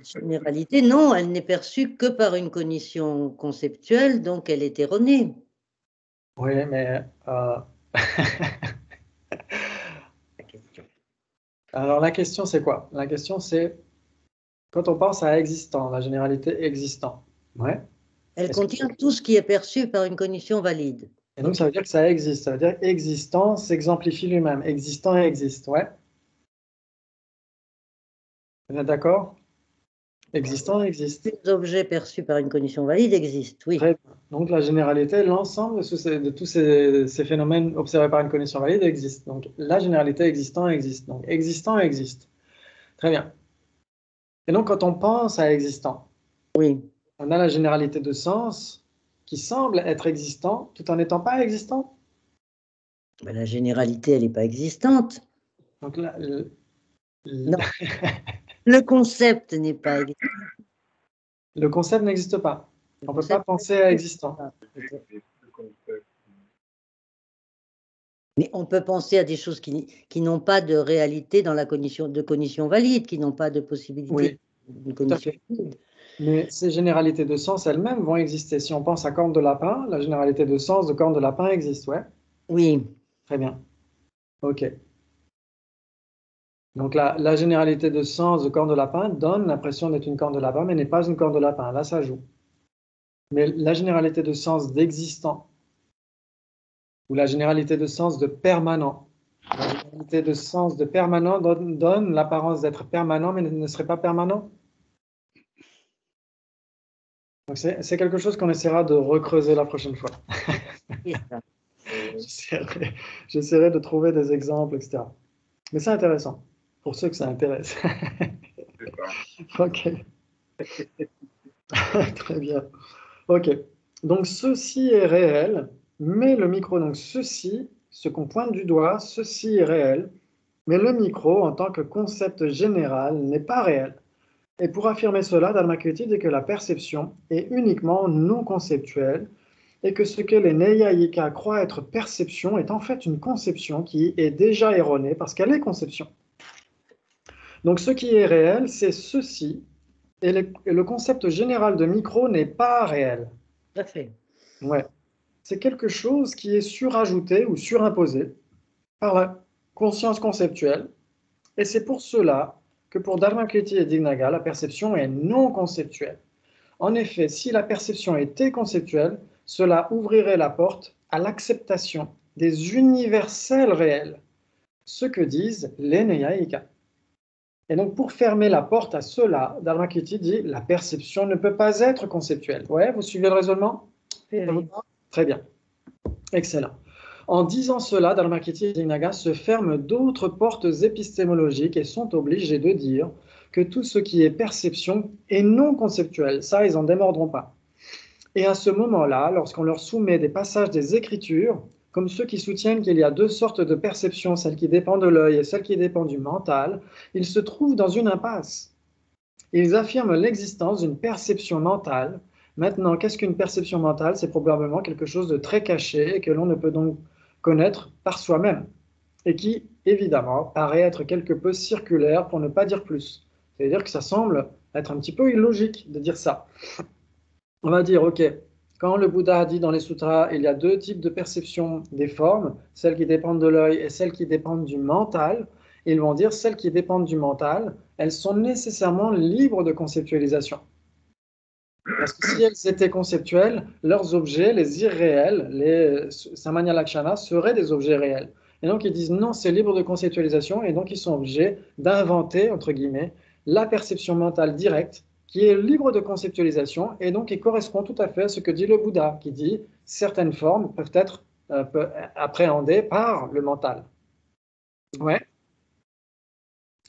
Généralité, non, elle n'est perçue que par une cognition conceptuelle, donc elle est erronée. Oui, mais La question. alors la question c'est quoi? La question c'est quand on pense à existant, la généralité existant. Ouais. Elle Est-ce que- contient tout ce qui est perçu par une cognition valide. Et donc ça veut dire que ça existe. Ça veut dire existant s'exemplifie lui-même. Existant existe. Ouais. Vous êtes d'accord? Existant existe. Les objets perçus par une cognition valide existent, oui. Très bien. Donc la généralité, l'ensemble de tous ces phénomènes observés par une cognition valide existe. Donc la généralité existant existe. Donc existant existe. Très bien. Et donc quand on pense à existant, Oui. on a la généralité de sens qui semble être existant tout en n'étant pas existant. Ben, la généralité, elle n'est pas existante. Donc là, Non. Le concept n'est pas existant. le concept n'existe pas. On ne peut pas penser à existant. Mais on peut penser à des choses qui n'ont pas de réalité dans la cognition valide, qui n'ont pas de possibilité Oui, de tout à cognition fait. valide. Mais ces généralités de sens elles-mêmes vont exister. Si on pense à corne de lapin, la généralité de sens de corne de lapin existe, ouais. Oui. Très bien. OK. Donc la généralité de sens de corne de lapin donne l'impression d'être une corne de lapin, mais n'est pas une corne de lapin. Là, ça joue. Mais la généralité de sens d'existant, ou la généralité de sens de permanent, la généralité de sens de permanent donne l'apparence d'être permanent, mais ne serait pas permanent. Donc c'est quelque chose qu'on essaiera de recreuser la prochaine fois. J'essaierai de trouver des exemples, etc. Mais c'est intéressant, pour ceux que ça intéresse. OK. Très bien. OK. Donc, ceci est réel, mais le micro, donc ceci, ce qu'on pointe du doigt, ceci est réel, mais le micro, en tant que concept général, n'est pas réel. Et pour affirmer cela, Dharmakirti dit que la perception est uniquement non conceptuelle et que ce que les Neyayika croient être perception est en fait une conception qui est déjà erronée parce qu'elle est conception. Donc, ce qui est réel, c'est ceci, et le concept général de micro n'est pas réel. Tout à fait. Ouais. C'est quelque chose qui est surajouté ou surimposé par la conscience conceptuelle. Et c'est pour cela que pour Dharmakirti et Dignaga, la perception est non conceptuelle. En effet, si la perception était conceptuelle, cela ouvrirait la porte à l'acceptation des universels réels, ce que disent les Neyayika. Et donc, pour fermer la porte à cela, Dharmakirti dit la perception ne peut pas être conceptuelle. Ouais, vous suivez le raisonnement? Oui. Très bien. Excellent. En disant cela, Dharmakirti et Dignaga se ferment d'autres portes épistémologiques et sont obligés de dire que tout ce qui est perception est non conceptuel. Ça, ils n'en démordront pas. Et à ce moment-là, lorsqu'on leur soumet des passages des Écritures, comme ceux qui soutiennent qu'il y a deux sortes de perceptions, celle qui dépend de l'œil et celle qui dépend du mental, ils se trouvent dans une impasse. Ils affirment l'existence d'une perception mentale. Maintenant, qu'est-ce qu'une perception mentale? C'est probablement quelque chose de très caché et que l'on ne peut donc connaître par soi-même, et qui, évidemment, paraît être quelque peu circulaire pour ne pas dire plus. C'est-à-dire que ça semble être un petit peu illogique de dire ça. On va dire, ok, quand le Bouddha a dit dans les sutras, il y a deux types de perception des formes, celles qui dépendent de l'œil et celles qui dépendent du mental, ils vont dire celles qui dépendent du mental, elles sont nécessairement libres de conceptualisation. Parce que si elles étaient conceptuelles, leurs objets, les irréels, les Samanya Lakshana, seraient des objets réels. Et donc ils disent non, c'est libre de conceptualisation, et donc ils sont obligés d'inventer, entre guillemets, la perception mentale directe, qui est libre de conceptualisation, et donc qui correspond tout à fait à ce que dit le Bouddha, qui dit certaines formes peuvent être appréhendées par le mental. Ouais.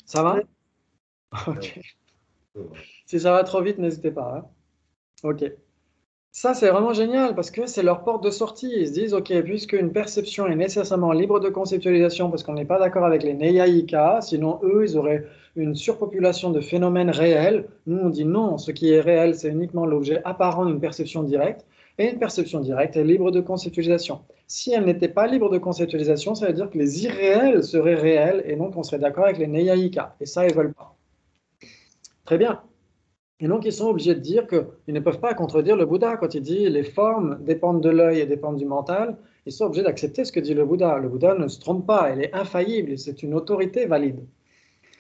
Ça va? Ok. Si ça va trop vite, n'hésitez pas. Hein. Ok. Ça, c'est vraiment génial parce que c'est leur porte de sortie. Ils se disent, OK, puisque une perception est nécessairement libre de conceptualisation parce qu'on n'est pas d'accord avec les Neyayika, sinon eux, ils auraient une surpopulation de phénomènes réels. Nous, on dit non, ce qui est réel, c'est uniquement l'objet apparent d'une perception directe. Et une perception directe est libre de conceptualisation. Si elle n'était pas libre de conceptualisation, ça veut dire que les irréels seraient réels et donc on serait d'accord avec les Neyayika. Et ça, ils ne veulent pas. Très bien. Et donc, ils sont obligés de dire qu'ils ne peuvent pas contredire le Bouddha quand il dit les formes dépendent de l'œil et dépendent du mental. Ils sont obligés d'accepter ce que dit le Bouddha. Le Bouddha ne se trompe pas, il est infaillible, c'est une autorité valide.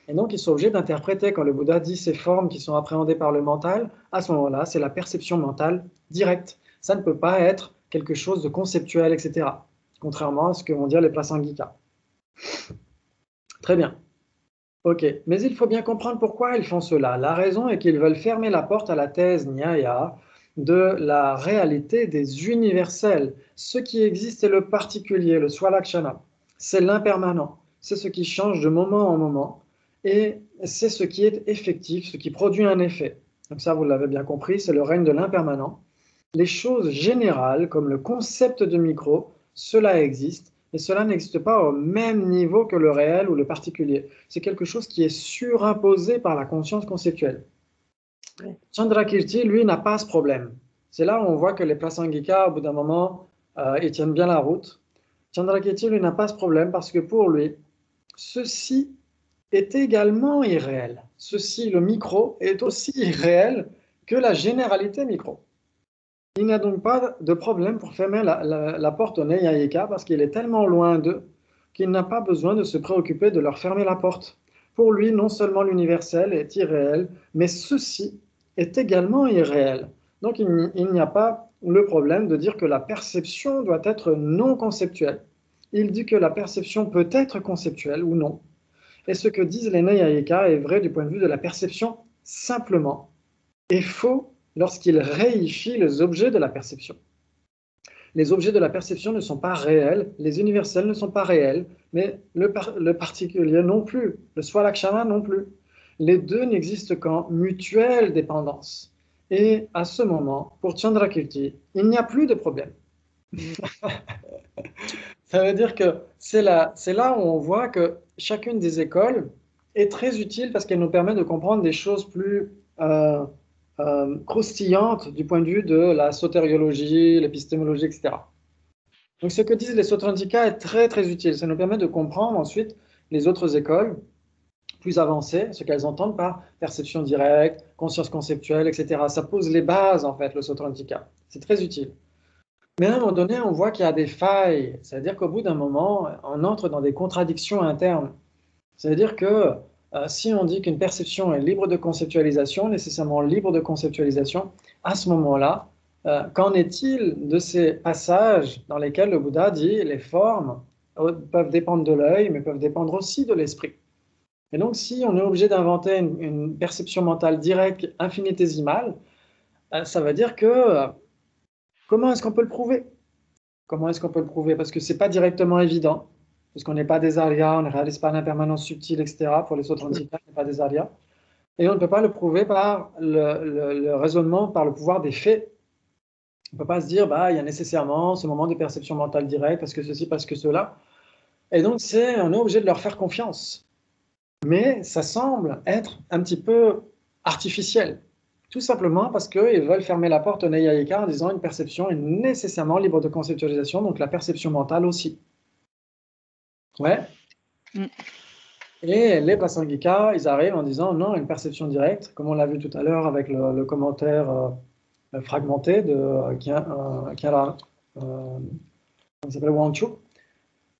Et donc, ils sont obligés d'interpréter quand le Bouddha dit ces formes qui sont appréhendées par le mental, à ce moment-là, c'est la perception mentale directe. Ça ne peut pas être quelque chose de conceptuel, etc. Contrairement à ce que vont dire les Prasangika. Très bien. Ok, mais il faut bien comprendre pourquoi ils font cela. La raison est qu'ils veulent fermer la porte à la thèse Nyaya de la réalité des universels. Ce qui existe est le particulier, le swalakshana. C'est l'impermanent. C'est ce qui change de moment en moment. Et c'est ce qui est effectif, ce qui produit un effet. Donc ça, vous l'avez bien compris, c'est le règne de l'impermanent. Les choses générales, comme le concept de micro, cela existe, mais cela n'existe pas au même niveau que le réel ou le particulier. C'est quelque chose qui est surimposé par la conscience conceptuelle. Oui. Chandrakirti, lui, n'a pas ce problème. C'est là où on voit que les Prasangika, au bout d'un moment, ils tiennent bien la route. Chandrakirti, lui, n'a pas ce problème parce que pour lui, ceci est également irréel. Ceci, le micro, est aussi irréel que la généralité micro. Il n'y a donc pas de problème pour fermer la porte au Neyayika parce qu'il est tellement loin d'eux qu'il n'a pas besoin de se préoccuper de leur fermer la porte. Pour lui, non seulement l'universel est irréel, mais ceci est également irréel. Donc il n'y a pas le problème de dire que la perception doit être non conceptuelle. Il dit que la perception peut être conceptuelle ou non. Et ce que disent les Neyayika est vrai du point de vue de la perception simplement et faux lorsqu'ils réifient les objets de la perception. Les objets de la perception ne sont pas réels, les universels ne sont pas réels, mais le particulier non plus, le swalakshana non plus. Les deux n'existent qu'en mutuelle dépendance. Et à ce moment, pour Chandrakirti, il n'y a plus de problème. Ça veut dire que c'est là où on voit que chacune des écoles est très utile parce qu'elle nous permet de comprendre des choses plus croustillantes du point de vue de la sotériologie, l'épistémologie, etc. Donc ce que disent les Sotrantika est très très utile. Ça nous permet de comprendre ensuite les autres écoles plus avancées, ce qu'elles entendent par perception directe, conscience conceptuelle, etc. Ça pose les bases en fait, le Sotrantika. C'est très utile. Mais à un moment donné, on voit qu'il y a des failles. C'est-à-dire qu'au bout d'un moment, on entre dans des contradictions internes. C'est-à-dire que si on dit qu'une perception est libre de conceptualisation, nécessairement libre de conceptualisation, à ce moment-là, qu'en est-il de ces passages dans lesquels le Bouddha dit les formes peuvent dépendre de l'œil, mais peuvent dépendre aussi de l'esprit. Et donc, si on est obligé d'inventer une perception mentale directe, infinitésimale, ça veut dire que comment est-ce qu'on peut le prouver? Comment est-ce qu'on peut le prouver? Parce que ce n'est pas directement évident, parce qu'on n'est pas des arias, on ne réalise pas l'impermanence subtile, etc. Pour les autres entités, on n'est pas des arias. Et on ne peut pas le prouver par le raisonnement, par le pouvoir des faits. On ne peut pas se dire, bah, il y a nécessairement ce moment de perception mentale directe, parce que ceci, parce que cela. Et donc, on est obligé de leur faire confiance. Mais ça semble être un petit peu artificiel. Tout simplement parce qu'ils veulent fermer la porte au Neyayika en disant une perception est nécessairement libre de conceptualisation, donc la perception mentale aussi. Ouais. Mm. Et les Prasangika, ils arrivent en disant non, une perception directe, comme on l'a vu tout à l'heure avec le commentaire fragmenté de Kiara, comment s'appelle, Wangchu.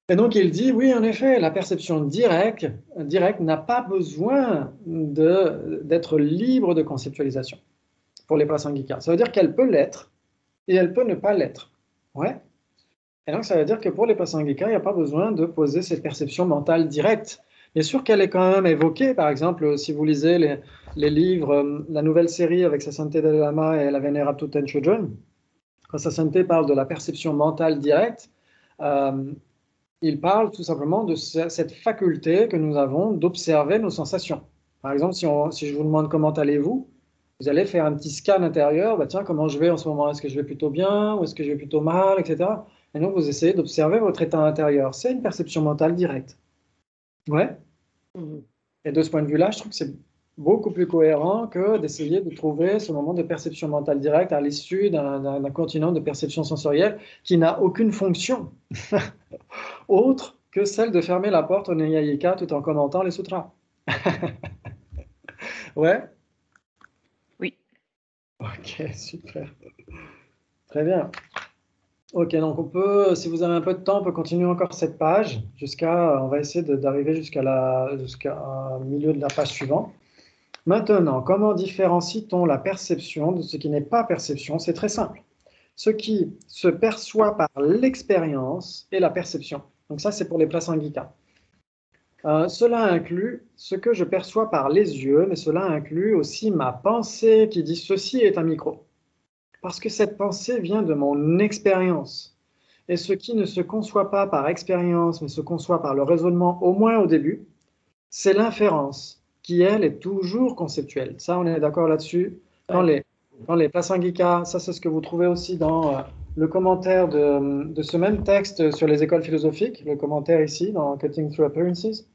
Et donc il dit oui, en effet, la perception directe n'a pas besoin d'être libre de conceptualisation pour les Prasangika. Ça veut dire qu'elle peut l'être et elle peut ne pas l'être. Ouais. Et donc ça veut dire que pour les Prasangika, il n'y a pas besoin de poser cette perception mentale directe. Bien sûr qu'elle est quand même évoquée, par exemple, si vous lisez les livres, la nouvelle série avec Sasanté Dalai Lama et la Vénérable Tuten Chögyön, quand Sasanté parle de la perception mentale directe, il parle tout simplement de cette faculté que nous avons d'observer nos sensations. Par exemple, si je vous demande comment allez-vous, vous allez faire un petit scan intérieur, bah tiens, comment je vais en ce moment? Est-ce que je vais plutôt bien ou est-ce que je vais plutôt mal, etc. Et donc, vous essayez d'observer votre état intérieur. C'est une perception mentale directe. Ouais. Et de ce point de vue-là, je trouve que c'est beaucoup plus cohérent que d'essayer de trouver ce moment de perception mentale directe à l'issue d'un continent de perception sensorielle qui n'a aucune fonction autre que celle de fermer la porte au Neyayika tout en commentant les sutras. Ouais? Oui. Ok, super. Très bien. Ok, donc on peut, si vous avez un peu de temps, on peut continuer encore cette page on va essayer d'arriver jusqu'à milieu de la page suivante. Maintenant, comment différencie-t-on la perception de ce qui n'est pas perception? C'est très simple. Ce qui se perçoit par l'expérience et la perception. Donc ça, c'est pour les Prasangika. Cela inclut ce que je perçois par les yeux, mais cela inclut aussi ma pensée qui dit ceci est un micro. Parce que cette pensée vient de mon expérience. Et ce qui ne se conçoit pas par expérience, mais se conçoit par le raisonnement, au moins au début, c'est l'inférence, qui, elle, est toujours conceptuelle. Ça, on est d'accord là-dessus. Dans les Prasangika, ça, c'est ce que vous trouvez aussi dans le commentaire de ce même texte sur les écoles philosophiques, le commentaire ici, dans Cutting Through Appearances.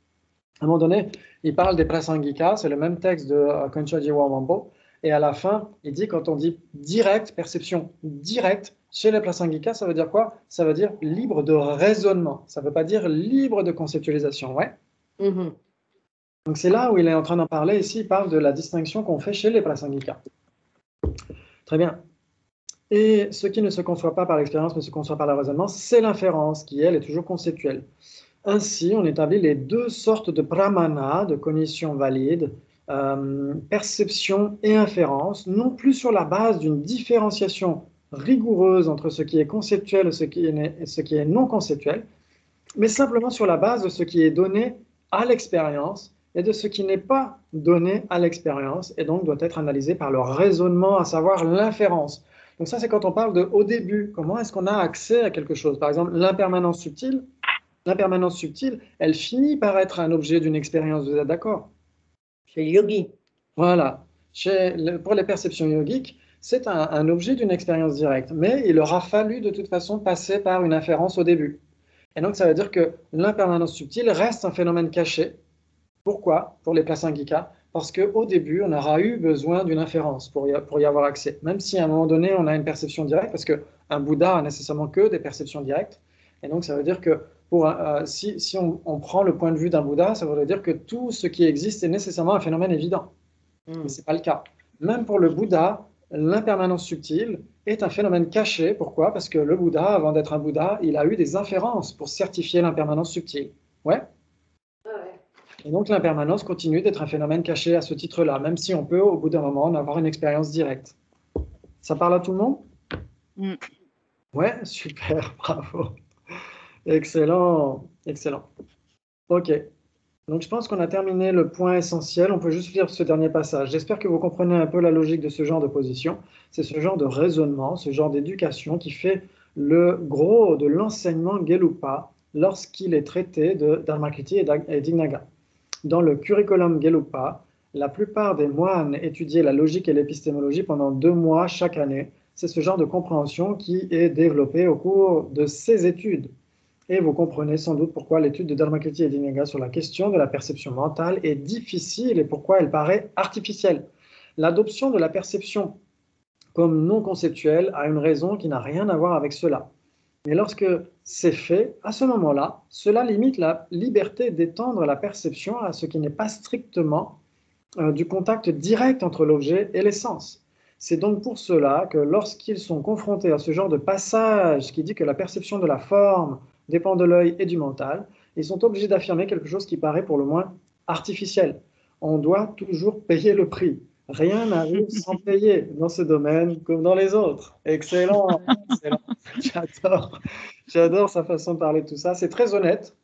À un moment donné, il parle des Prasangika, c'est le même texte de Konchajiwa Wambo, et à la fin, il dit, quand on dit direct, perception directe, chez les Prasangika, ça veut dire quoi? Ça veut dire libre de raisonnement. Ça ne veut pas dire libre de conceptualisation, ouais. Mhm. Donc c'est là où il est en train d'en parler. Ici, il parle de la distinction qu'on fait chez les Prasangika. Très bien. Et ce qui ne se conçoit pas par l'expérience, mais se conçoit par le raisonnement, c'est l'inférence, qui, elle, est toujours conceptuelle. Ainsi, on établit les deux sortes de pramana, de cognition valide, perception et inférence, non plus sur la base d'une différenciation rigoureuse entre ce qui est conceptuel et ce qui est non conceptuel, mais simplement sur la base de ce qui est donné à l'expérience et de ce qui n'est pas donné à l'expérience et donc doit être analysé par le raisonnement, à savoir l'inférence. Donc ça, c'est quand on parle de au début, comment est-ce qu'on a accès à quelque chose? Par exemple, l'impermanence subtile. L'impermanence subtile, elle finit par être un objet d'une expérience, vous êtes d'accord? Chez le yogi. Voilà. Pour les perceptions yogiques, c'est un objet d'une expérience directe, mais il aura fallu de toute façon passer par une inférence au début. Et donc, ça veut dire que l'impermanence subtile reste un phénomène caché. Pourquoi? Pour les Prasangika, parce qu'au début, on aura eu besoin d'une inférence pour y avoir accès. Même si à un moment donné, on a une perception directe, parce qu'un Bouddha a nécessairement que des perceptions directes. Et donc, ça veut dire que si on prend le point de vue d'un Bouddha, ça voudrait dire que tout ce qui existe est nécessairement un phénomène évident. Mais ce n'est pas le cas. Même pour le Bouddha, l'impermanence subtile est un phénomène caché. Pourquoi? Parce que le Bouddha, avant d'être un Bouddha, il a eu des inférences pour certifier l'impermanence subtile. Ouais? Et donc l'impermanence continue d'être un phénomène caché à ce titre-là, même si on peut, au bout d'un moment, en avoir une expérience directe. Ça parle à tout le monde? Ouais, super, bravo. Excellent, excellent. Ok. Donc, je pense qu'on a terminé le point essentiel. On peut juste lire ce dernier passage. J'espère que vous comprenez un peu la logique de ce genre de position. C'est ce genre de raisonnement, ce genre d'éducation qui fait le gros de l'enseignement Gelugpa lorsqu'il est traité de Dharmakritti et Dignaga. Dans le curriculum Gelugpa, la plupart des moines étudiaient la logique et l'épistémologie pendant 2 mois chaque année. C'est ce genre de compréhension qui est développé au cours de ces études. Et vous comprenez sans doute pourquoi l'étude de Dharmakritti et Dignaga sur la question de la perception mentale est difficile et pourquoi elle paraît artificielle. L'adoption de la perception comme non conceptuelle a une raison qui n'a rien à voir avec cela. Mais lorsque c'est fait, à ce moment-là, cela limite la liberté d'étendre la perception à ce qui n'est pas strictement du contact direct entre l'objet et l'essence. C'est donc pour cela que lorsqu'ils sont confrontés à ce genre de passage qui dit que la perception de la forme dépend de l'œil et du mental, ils sont obligés d'affirmer quelque chose qui paraît pour le moins artificiel. On doit toujours payer le prix. Rien n'arrive sans payer dans ce domaine comme dans les autres. Excellent, excellent. J'adore sa façon de parler de tout ça. C'est très honnête.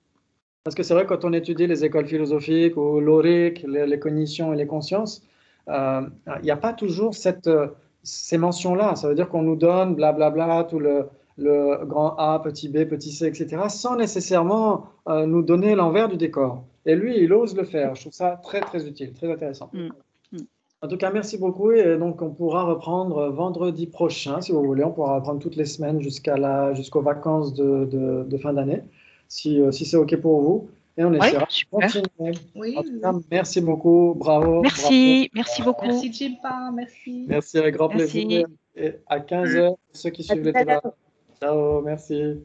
Parce que c'est vrai, quand on étudie les écoles philosophiques ou l'ORIC, les cognitions et les consciences, il n'y a pas toujours ces mentions-là. Ça veut dire qu'on nous donne blablabla, tout le grand A, petit B, petit C, etc., sans nécessairement nous donner l'envers du décor. Et lui, il ose le faire. Je trouve ça très, très utile, très intéressant. En tout cas, merci beaucoup. Et donc, on pourra reprendre vendredi prochain, si vous voulez. On pourra reprendre toutes les semaines jusqu'aux vacances de fin d'année, si c'est OK pour vous. Et on essaiera de continuer. Oui, En tout cas, merci beaucoup. Bravo. Merci, merci beaucoup. Merci Chilpa, merci. Merci, avec grand plaisir. Et à 15h, ceux qui suivent le débat. Ciao, merci.